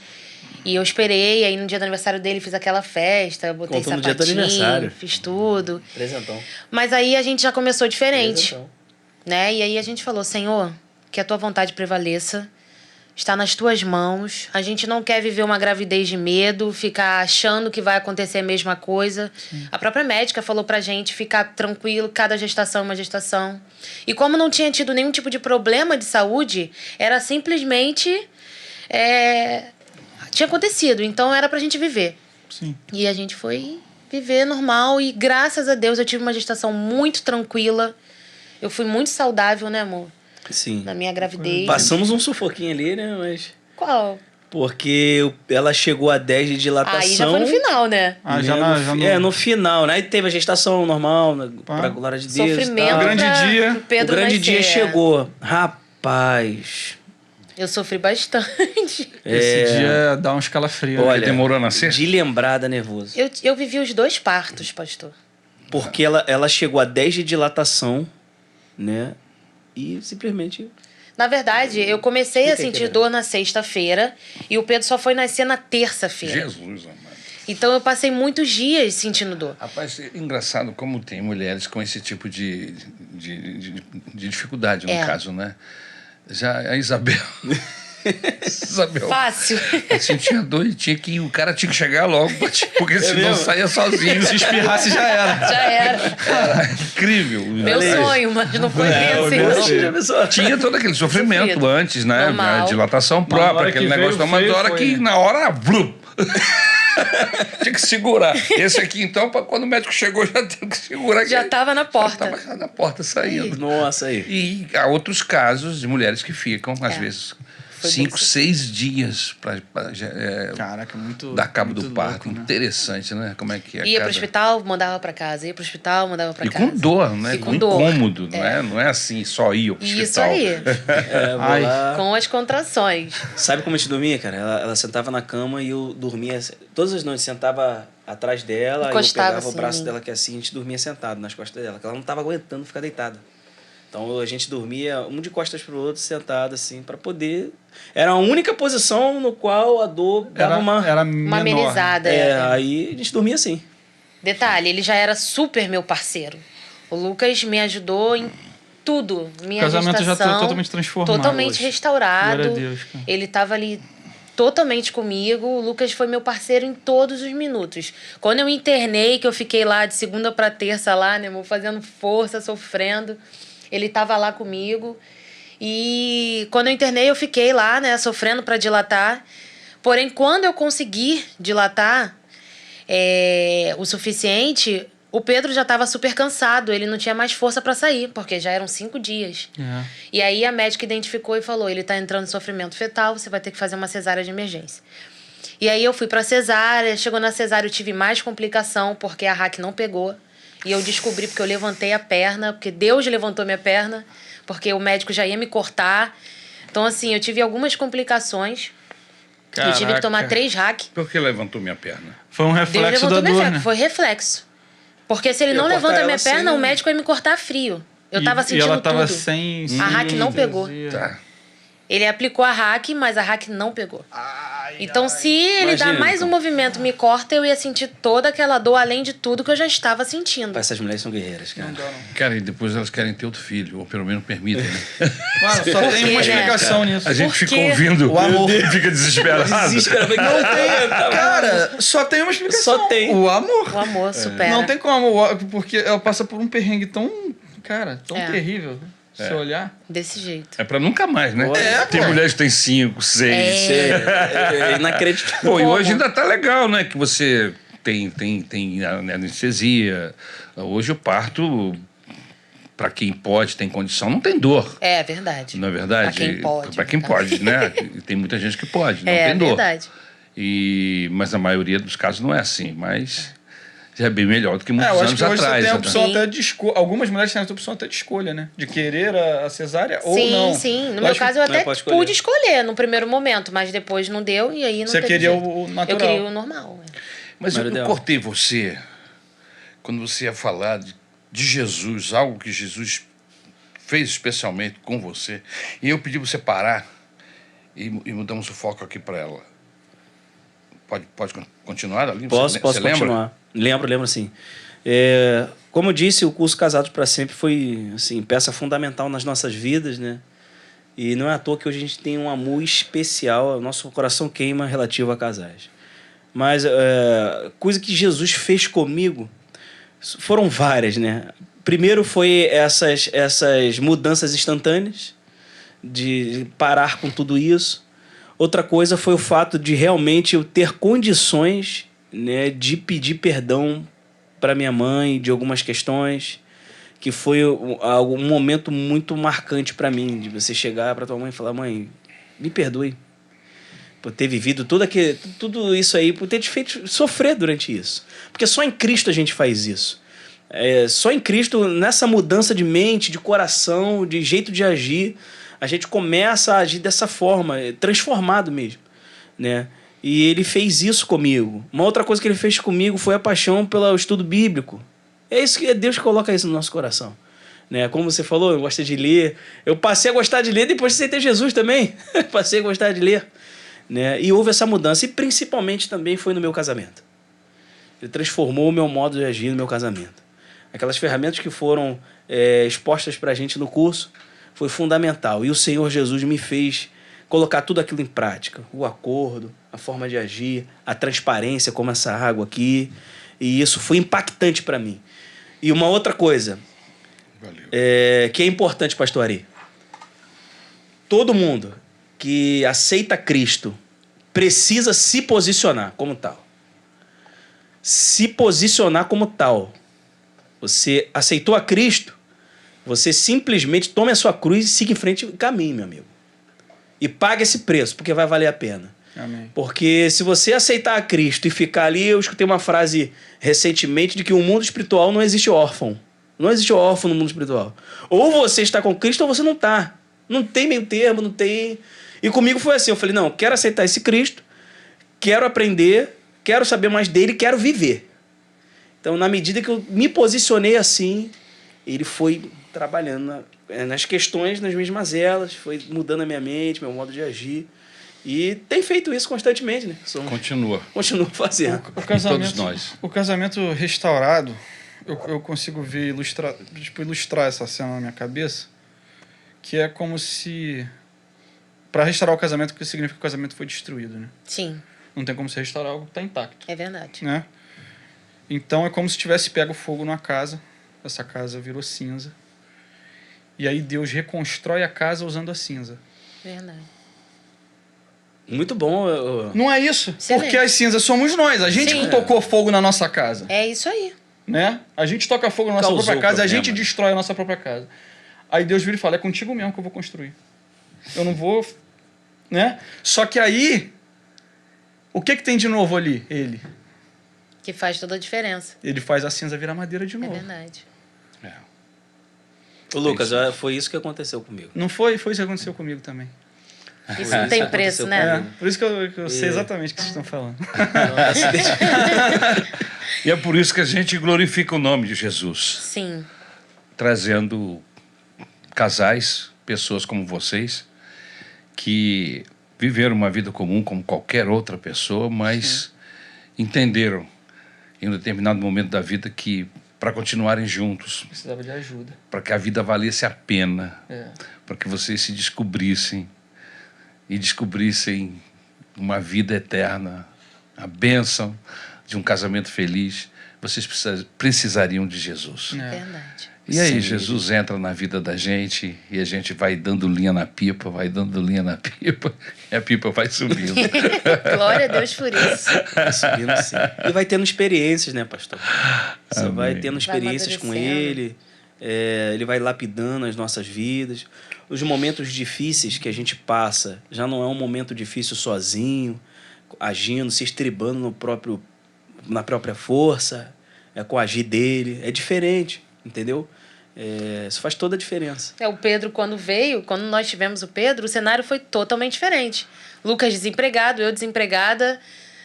C: E eu esperei, aí no dia do aniversário dele fiz aquela festa, eu botei
D: Contou no dia do
C: sapatinho,
D: aniversário.
C: fiz tudo.
D: Presentão.
C: Mas aí a gente já começou diferente,
D: Presentão.
C: né? E aí a gente falou, Senhor, que a tua vontade prevaleça, está nas tuas mãos. A gente não quer viver uma gravidez de medo, ficar achando que vai acontecer a mesma coisa. A própria médica falou pra gente ficar tranquilo, cada gestação é uma gestação. E como não tinha tido nenhum tipo de problema de saúde, era simplesmente... tinha acontecido, então era pra gente viver.
B: Sim.
C: E a gente foi viver normal e graças a Deus eu tive uma gestação muito tranquila. Eu fui muito saudável, né, amor?
D: Sim.
C: Na minha gravidez.
D: Passamos um sufoquinho ali, né? Mas.
C: Qual?
D: Porque ela chegou a 10 de dilatação.
C: Aí já foi no final, né?
B: Ah,
D: né,
B: já
D: no final, né? Aí teve a gestação normal, né, pra glória de Deus. e
C: Sofrimento
D: tal.
B: O grande dia.
C: pro Pedro
D: O grande dia
C: nascer.
D: chegou. Rapaz.
C: Eu sofri bastante.
B: Esse dia dá um escalafrio.
D: Olha,
A: Demorou a nascer?
D: De lembrar da nervoso.
C: Eu vivi os 2 partos, pastor.
D: Porque ela chegou a 10 de dilatação, né? E simplesmente.
C: Na verdade, eu comecei a
D: Explica aí,
C: sentir
D: querida.
C: dor na sexta-feira e o Pedro só foi nascer na terça-feira.
A: Jesus amado.
C: Então eu passei muitos dias sentindo dor.
A: Rapaz, é engraçado como tem mulheres com esse tipo de dificuldade, no caso, né? Já a Isabel... Isabel...
C: Fácil.
A: Eu sentia dor e o cara tinha que chegar logo, porque senão
D: mesmo?
A: saía sozinho.
B: Se espirrasse já era.
C: Já era.
A: Era incrível.
C: Meu sonho, mas não foi bem assim.
B: meu
C: não.
B: sonho.
D: Já pensou?
A: Tinha todo aquele sofrimento
C: Sofrido.
A: antes, né?
C: Normal.
A: A dilatação
B: hora
A: própria,
B: que
A: aquele
B: veio
A: negócio. Mas
B: feio
A: na hora
B: foi,
A: que,
B: né?
A: na hora, blup. Tinha que segurar. Esse aqui, então, quando o médico chegou, já teve que segurar.
C: Já tava na porta.
A: Tava na porta saindo.
D: Nossa, aí.
A: E há outros casos de mulheres que ficam, às vezes,
D: Foi
A: 5,
D: bem-
A: 6 dias para
B: Caraca, muito.
A: dar cabo
B: muito
A: do parto.
B: louco, né?
A: Interessante, né? Como é que é
C: Ia pro
A: cada...
C: hospital, mandava pra casa. Ia pro hospital, mandava pra
A: E
C: casa.
A: com dor, né?
C: E
A: Com
C: com dor.
A: incômodo, não é? Não é assim, só ir pro
C: Isso
A: hospital.
C: aí.
D: vou
B: Ai.
D: lá.
C: Com as contrações.
D: Sabe como a gente dormia, cara? Ela sentava na cama e eu dormia... Todas as noites sentava atrás dela,
C: Encostava
D: eu pegava o
C: assim
D: braço
C: em mim.
D: dela que assim, a gente dormia sentado nas costas dela, que ela não tava aguentando ficar deitada. Então a gente dormia um de costas pro outro, sentado assim, para poder... Era a única posição no qual a dor dava
B: Era
C: Uma
B: menor.
C: amenizada.
D: aí a gente dormia assim.
C: Detalhe, ele já era super meu parceiro. O Lucas me ajudou em tudo. Minha
B: O casamento já
C: gestação,
B: tá totalmente transformado
C: totalmente
B: hoje.
C: restaurado.
B: Glória a Deus, cara.
C: Ele tava ali totalmente comigo. O Lucas foi meu parceiro em todos os minutos. Quando eu internei, que eu fiquei lá de segunda pra terça lá, né, amor, fazendo força, sofrendo, ele tava lá comigo. E quando eu internei, eu fiquei lá, né, sofrendo pra dilatar. Porém, quando eu consegui dilatar o suficiente, o Pedro já estava super cansado, ele não tinha mais força para sair, porque já eram 5 dias.
B: É.
C: E aí a médica identificou e falou: ele está entrando em sofrimento fetal, você vai ter que fazer uma cesárea de emergência. E aí eu fui para cesárea, chegou na cesárea eu tive mais complicação, porque a RAC não pegou. E eu descobri porque eu levantei a perna, porque Deus levantou minha perna, porque o médico já ia me cortar. Então, assim, eu tive algumas complicações. Eu tive que tomar
B: Caraca.
C: 3 RAC.
A: Por que levantou minha perna?
B: Foi um
C: Deus
B: reflexo
C: levantou
B: da
C: minha
B: dor,
C: perna.
B: né?
C: Foi reflexo. Porque se ele
D: Eu
C: não
D: cortar
C: levanta a minha
D: ela
C: perna,
D: sem-
C: o médico ia me cortar a frio. Eu tava
B: E
C: sentindo
B: ela tava
C: tudo.
B: sem...
C: A RAC não pegou.
B: anestesia.
A: Tá.
C: Ele aplicou a RAC, mas a RAC não pegou. Então, se ele dá
D: Imagina,
C: mais
D: então.
C: um movimento, me corta, eu ia sentir toda aquela dor, além de tudo que eu já estava sentindo.
D: Essas mulheres são guerreiras, cara.
A: Cara, e depois elas querem ter outro filho, ou pelo menos permitem, né?
B: Mano, só tem
C: quê,
B: uma
C: né?
B: explicação nisso.
A: A gente
C: Por
A: fica
C: quê?
A: ouvindo
B: O amor.
A: e fica desesperado.
D: Desespera, vai
B: Não tem, cara, só tem uma explicação.
D: Só tem.
B: O amor.
C: O amor supera.
B: Não tem como, porque ela passa por um perrengue tão, cara, tão
C: É.
B: terrível. Se olhar.
C: Desse jeito.
A: É pra nunca mais, né?
B: É,
A: Tem
B: pô.
A: mulheres que têm 5, 6.
D: É inacreditável.
A: Pô, e
C: Como?
A: hoje ainda tá legal, né? Que você tem anestesia. Hoje o parto, pra quem pode, tem condição, não tem dor.
C: É verdade.
A: Não é verdade?
C: Pra quem pode.
A: Pra quem pode, né? E tem muita gente que pode, não
C: É
A: tem dor.
C: verdade.
A: Mas a maioria dos casos não é assim. Mas já é bem melhor do que muitos
B: Eu acho
A: anos
B: que hoje
A: atrás.
B: você tem a
A: né?
B: opção
C: Sim.
B: até de escolha. Algumas mulheres têm a opção até de escolha, né? De querer a cesárea ou
C: Sim,
B: não.
C: sim. No
B: Eu
C: meu
B: acho que
C: caso, eu até
D: pode escolher.
C: pude escolher no primeiro momento, mas depois não deu e aí não
B: Você
C: teve
B: queria
C: jeito.
B: o natural.
C: Eu queria o normal.
A: Mas eu
D: Maridel.
A: cortei você quando você ia falar de Jesus, algo que Jesus fez especialmente com você. E eu pedi para você parar e mudamos o foco aqui para ela. Pode continuar ali?
D: Posso
A: Você lembra?
D: continuar. Lembro sim. Como eu disse, o curso Casados para Sempre foi assim, peça fundamental nas nossas vidas, né? E não é à toa que hoje a gente tem um amor especial, o nosso coração queima relativo a casais. Mas coisa que Jesus fez comigo foram várias, né? Primeiro foi essas mudanças instantâneas, de parar com tudo isso. Outra coisa foi o fato de realmente eu ter condições, né, de pedir perdão para minha mãe de algumas questões, que foi um momento muito marcante para mim, de você chegar para tua mãe e falar: mãe, me perdoe por ter vivido tudo isso aí, por ter te feito sofrer durante isso. Porque só em Cristo a gente faz isso. Só em Cristo, nessa mudança de mente, de coração, de jeito de agir, a gente começa a agir dessa forma, transformado mesmo, né? E ele fez isso comigo. Uma outra coisa que ele fez comigo foi a paixão pelo estudo bíblico. É isso que Deus coloca isso no nosso coração, né? Como você falou, eu gosto de ler. Eu passei a gostar de ler depois de aceitar Jesus também. Passei a gostar de ler, né? E houve essa mudança, e principalmente também foi no meu casamento. Ele transformou o meu modo de agir no meu casamento. Aquelas ferramentas que foram expostas para a gente no curso foi fundamental. E o Senhor Jesus me fez colocar tudo aquilo em prática. O acordo, a forma de agir, a transparência, como essa água aqui. E isso foi impactante para mim. E uma outra coisa
A: Valeu.
D: que é importante, pastor Ari. Todo mundo que aceita Cristo precisa se posicionar como tal. Se posicionar como tal. Você aceitou a Cristo, você simplesmente tome a sua cruz e siga em frente e caminhe, meu amigo. E pague esse preço, porque vai valer a pena.
B: Amém.
D: Porque se você aceitar a Cristo e ficar ali... Eu escutei uma frase recentemente de que o mundo espiritual não existe órfão. Não existe órfão no mundo espiritual. Ou você está com Cristo ou você não está. Não tem meio termo, não tem... E comigo foi assim, eu falei, não, quero aceitar esse Cristo, quero aprender, quero saber mais dele, quero viver. Então, na medida que eu me posicionei assim, ele foi trabalhando nas questões, nas minhas mazelas, foi mudando a minha mente, meu modo de agir. E tem feito isso constantemente, né?
A: Continua.
D: Continuo fazendo.
A: Todos nós.
B: O casamento restaurado, eu consigo ver, ilustrar essa cena na minha cabeça, que é como se... Para restaurar o casamento, o que significa que o casamento foi destruído, né?
C: Sim,
B: Não tem como você restaurar algo que está intacto,
C: é verdade.
B: né? Então é como se tivesse pego fogo numa casa, essa casa virou cinza, e aí Deus reconstrói a casa usando a cinza.
C: Verdade.
D: Muito bom.
B: Não é isso?
C: Excelente.
B: Porque as cinzas somos nós, a gente
C: Sim.
B: que tocou fogo na nossa casa,
C: É isso aí.
B: né? A gente toca fogo na nossa
D: Causou
B: própria casa, a
D: problema.
B: gente destrói a nossa própria casa. Aí Deus vira e fala, é contigo mesmo que eu vou construir. Eu não vou... Né? Só que aí, o que tem de novo ali?
C: Que faz toda a diferença.
B: Ele faz a cinza virar madeira de
C: É
B: novo.
C: verdade.
A: É.
D: Ô, Lucas, foi isso que aconteceu comigo.
B: Não foi? Foi isso que aconteceu comigo também.
C: Isso não tem
D: Isso
C: preço,
D: aconteceu
C: né?
B: É, por isso que eu sei exatamente o que vocês estão falando.
A: E é por isso que a gente glorifica o nome de Jesus,
C: Sim.
A: trazendo casais, pessoas como vocês, que viveram uma vida comum como qualquer outra pessoa, mas entenderam em um determinado momento da vida que para continuarem juntos,
B: Precisava de ajuda.
A: para que a vida valesse a pena,
B: É.
A: para que vocês se descobrissem e descobrissem uma vida eterna, a bênção de um casamento feliz, vocês precisariam de Jesus.
B: É.
C: Verdade.
A: E aí,
D: Sim.
A: Jesus entra na vida da gente e a gente vai dando linha na pipa, vai dando linha na pipa e a pipa vai subindo.
C: Glória a Deus por isso.
D: Vai subindo, sim. E vai tendo experiências, né, pastor? Você
A: Amém.
D: vai tendo experiências com
C: amadurecendo.
D: ele vai lapidando as nossas vidas. Os momentos difíceis que a gente passa já não é um momento difícil sozinho, agindo, se estribando na própria força, com o agir dele. É diferente, entendeu? Isso faz toda a diferença.
C: O Pedro, quando nós tivemos o Pedro, o cenário foi totalmente diferente. Lucas desempregado, eu desempregada,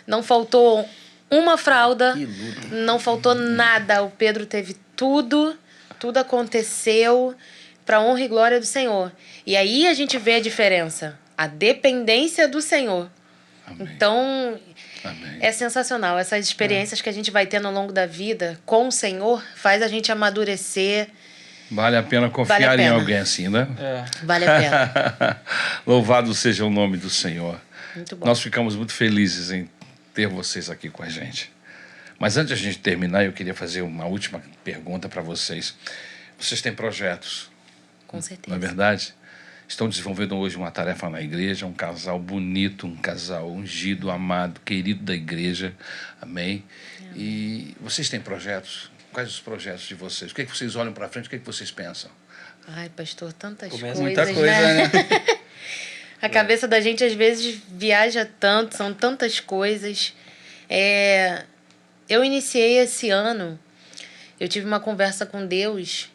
C: não faltou uma fralda,
D: Que luta.
C: não faltou nada. O Pedro teve tudo aconteceu para honra e glória do Senhor. E aí a gente vê a diferença, a dependência do Senhor.
A: Amém.
C: Então,
A: Amém.
C: é sensacional. Essas experiências que a gente vai tendo ao longo da vida com o Senhor faz a gente amadurecer.
A: Vale a pena confiar
C: Vale a
A: em
C: pena.
A: alguém assim, né?
B: É.
C: Vale a pena.
A: Louvado seja o nome do Senhor.
C: Muito bom.
A: Nós ficamos muito felizes em ter vocês aqui com a gente. Mas antes de a gente terminar, eu queria fazer uma última pergunta para vocês. Vocês têm projetos,
C: Com
A: não
C: certeza.
A: é verdade? Estão desenvolvendo hoje uma tarefa na igreja, um casal bonito, um casal ungido, amado, querido da igreja. Amém? E vocês têm projetos? Quais os projetos de vocês? O que é que vocês olham para frente? O que é que vocês pensam?
C: Ai, pastor, tantas
D: Começa
C: coisas,
B: Muita coisa, né?
C: A cabeça da gente, às vezes, viaja tanto, são tantas coisas. Eu iniciei esse ano, eu tive uma conversa com Deus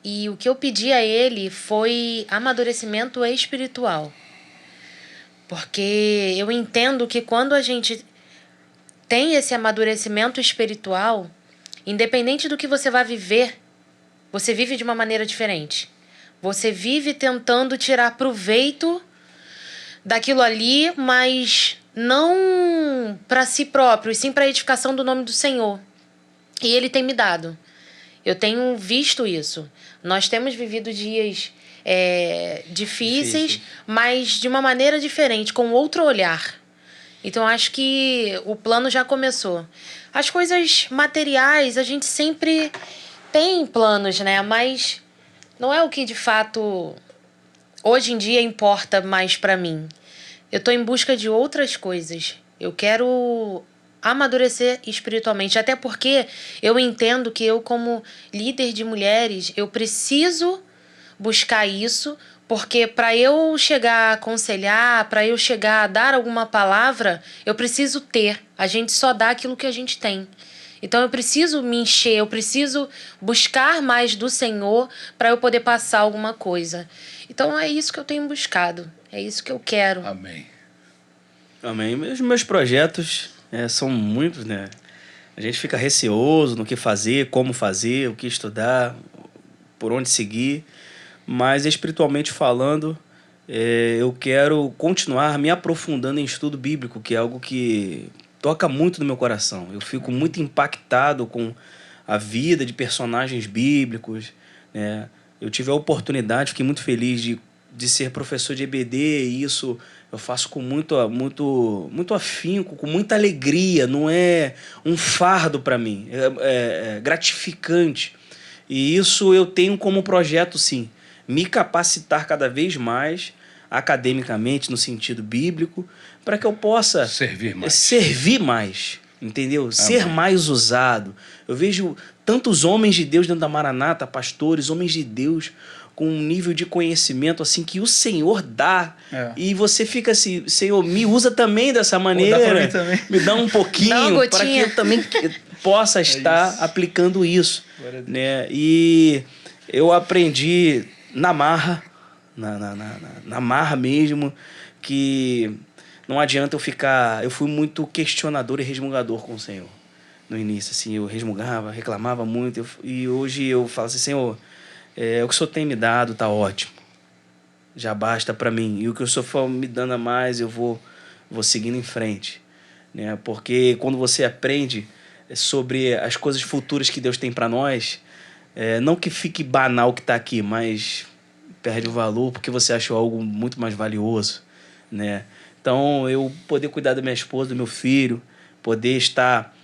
C: e o que eu pedi a Ele foi amadurecimento espiritual. Porque eu entendo que quando a gente tem esse amadurecimento espiritual, independente do que você vai viver, você vive de uma maneira diferente. Você vive tentando tirar proveito daquilo ali, mas não para si próprio, e sim para a edificação do nome do Senhor. E Ele tem me dado. Eu tenho visto isso. Nós temos vivido dias difíceis, mas de uma maneira diferente, com outro olhar. Então, acho que o plano já começou. As coisas materiais, a gente sempre tem planos, né? Mas não é o que, de fato, hoje em dia importa mais para mim. Eu estou em busca de outras coisas. Eu quero amadurecer espiritualmente. Até porque eu entendo que eu, como líder de mulheres, eu preciso buscar isso, Porque para eu chegar a aconselhar, para eu chegar a dar alguma palavra, eu preciso ter. A gente só dá aquilo que a gente tem. Então eu preciso me encher, eu preciso buscar mais do Senhor para eu poder passar alguma coisa. Então é isso que eu tenho buscado, é isso que eu quero.
A: Amém.
D: Amém. Meus projetos são muitos, né? A gente fica receoso no que fazer, como fazer, o que estudar, por onde seguir. Mas espiritualmente falando, eu quero continuar me aprofundando em estudo bíblico, que é algo que toca muito no meu coração. Eu fico muito impactado com a vida de personagens bíblicos, né? Eu tive a oportunidade, fiquei muito feliz de ser professor de EBD, e isso eu faço com muito afinco, com muita alegria. Não é um fardo para mim, é gratificante. E isso eu tenho como projeto, sim, me capacitar cada vez mais academicamente, no sentido bíblico, para que eu possa servir mais, entendeu? Amém. Ser mais usado. Eu vejo tantos homens de Deus dentro da Maranata, pastores, homens de Deus com um nível de conhecimento assim que o Senhor dá. E você fica assim, Senhor, me usa também dessa maneira.
B: Dá pra mim também.
D: Me dá um pouquinho para que eu também possa estar aplicando isso, né? E eu aprendi na marra, na marra mesmo, que não adianta eu ficar... Eu fui muito questionador e resmungador com o Senhor no início, assim, eu resmungava, reclamava muito, e hoje eu falo assim, Senhor, o que o Senhor tem me dado tá ótimo, já basta para mim, e o que o Senhor for me dando a mais, eu vou seguindo em frente, né? Porque quando você aprende sobre as coisas futuras que Deus tem para nós, não que fique banal o que está aqui, mas perde o valor porque você achou algo muito mais valioso, né? Então, eu poder cuidar da minha esposa, do meu filho, poder estar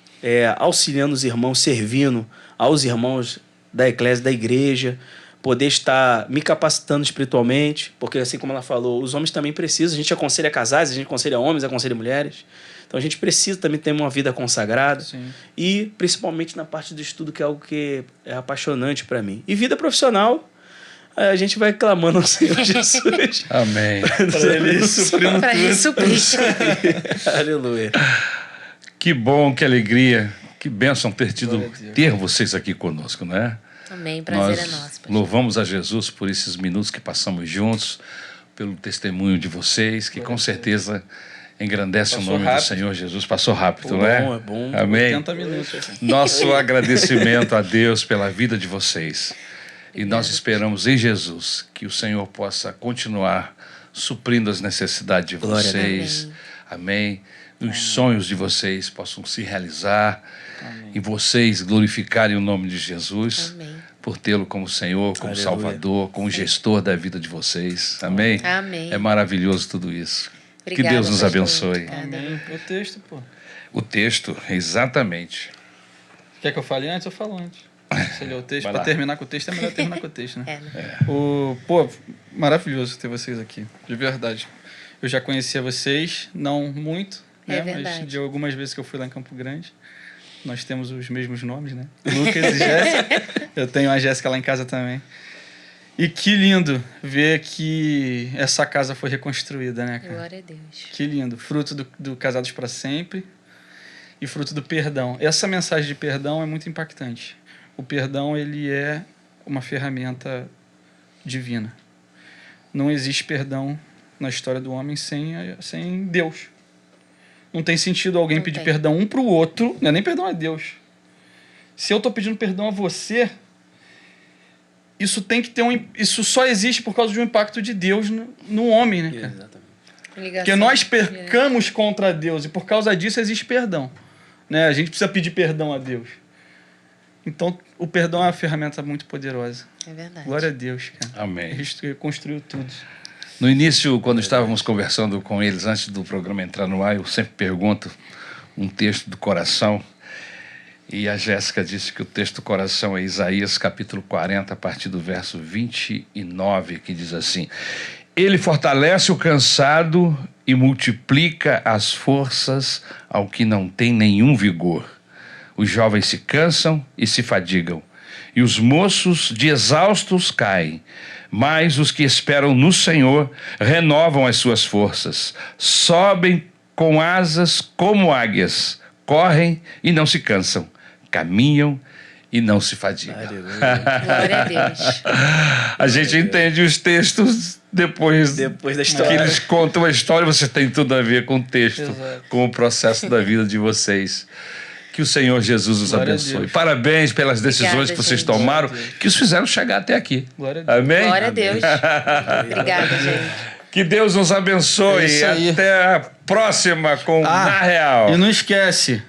D: auxiliando os irmãos, servindo aos irmãos da eclésia, da igreja, poder estar me capacitando espiritualmente, porque assim como ela falou, os homens também precisam, a gente aconselha casais, a gente aconselha homens, aconselha mulheres, então a gente precisa também ter uma vida consagrada. Sim. E principalmente na parte do estudo, que é algo que é apaixonante para mim. E vida profissional, a gente vai clamando ao Senhor Jesus.
A: Amém.
B: Para Ele suprindo tudo.
D: Aleluia.
A: Que bom, que alegria, que bênção ter vocês aqui conosco, né?
C: Amém, prazer é nosso.
A: Pastor. Louvamos a Jesus por esses minutos que passamos juntos, pelo testemunho de vocês, que com certeza engrandece o nome do Senhor Jesus. Passou rápido, não é?
D: É bom.
A: Amém.
B: 80 minutos.
A: Nosso agradecimento a Deus pela vida de vocês. E nós esperamos em Jesus que o Senhor possa continuar suprindo as necessidades de vocês. Amém. Os sonhos de vocês possam se realizar. Amém. E vocês glorificarem o nome de Jesus. Amém. Por tê-lo como Senhor, como Salvador, como gestor da vida de vocês. Amém?
C: Amém.
A: É maravilhoso tudo isso.
C: Obrigada,
A: que Deus nos
C: pastor.
A: abençoe.
B: Amém. O texto, pô.
A: O texto, exatamente.
B: Quer que eu fale antes? Eu falo antes. Se ler o texto, para terminar com o texto, é melhor terminar com o texto, né? Pô, maravilhoso ter vocês aqui, de verdade. Eu já conhecia vocês, não muito, né? Mas de algumas vezes que eu fui lá em Campo Grande. Nós temos os mesmos nomes, né? Lucas e Jéssica. Eu tenho a Jéssica lá em casa também. E que lindo ver que essa casa foi reconstruída, né, cara?
C: Glória a Deus.
B: Que lindo. Fruto do Casados para Sempre e fruto do perdão. Essa mensagem de perdão é muito impactante. O perdão, ele é uma ferramenta divina. Não existe perdão na história do homem sem Deus. Não tem sentido alguém pedir perdão um para o outro, não é nem perdão a Deus. Se eu estou pedindo perdão a você, isso tem que ter isso só existe por causa de um impacto de Deus no homem, né, cara?
D: Exatamente.
B: Porque nós pecamos contra Deus e por causa disso existe perdão, né? A gente precisa pedir perdão a Deus. Então, o perdão é uma ferramenta muito poderosa.
C: É verdade.
B: Glória a Deus, cara.
A: Amém.
B: Ele construiu tudo.
A: No início, quando estávamos conversando com eles, antes do programa entrar no ar, eu sempre pergunto um texto do coração. E a Jéssica disse que o texto do coração é Isaías, capítulo 40, a partir do verso 29, que diz assim: Ele fortalece o cansado e multiplica as forças ao que não tem nenhum vigor. Os jovens se cansam e se fadigam, e os moços de exaustos caem. Mas os que esperam no Senhor renovam as suas forças, sobem com asas como águias, correm e não se cansam, caminham e não se fadigam.
C: Glória a Deus.
A: A gente entende os textos depois
D: da
A: que
D: história.
A: eles contam a história, você tem tudo a ver com o texto,
B: Exato.
A: com o processo da vida de vocês. Que o Senhor Jesus os
B: Glória a
A: abençoe.
B: Deus.
A: Parabéns pelas decisões
C: Obrigada,
A: que vocês
C: gente.
A: tomaram,
B: Glória a Deus.
A: que os fizeram chegar até aqui.
B: Glória a Deus.
A: Amém?
C: Glória a Deus. Obrigada, gente.
A: Que Deus nos abençoe.
B: É isso aí.
A: Até a próxima com Na Real.
B: E não esquece,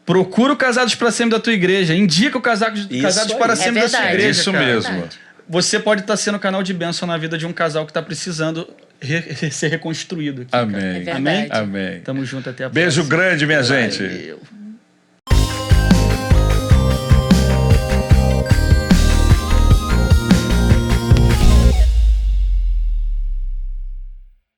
B: procura o Casados para Sempre da tua igreja. Indica o Casados
D: Isso
B: para
D: aí.
B: Sempre
C: É
B: da sua
C: verdade.
B: igreja,
A: Isso
B: cara.
A: mesmo.
C: Verdade.
B: Você pode estar sendo canal de bênção na vida de um casal que está precisando ser reconstruído. Aqui,
A: Amém.
C: É verdade.
B: Amém?
A: Amém.
B: Tamo junto até a
A: Beijo
B: próxima.
A: grande, minha gente.
B: Valeu.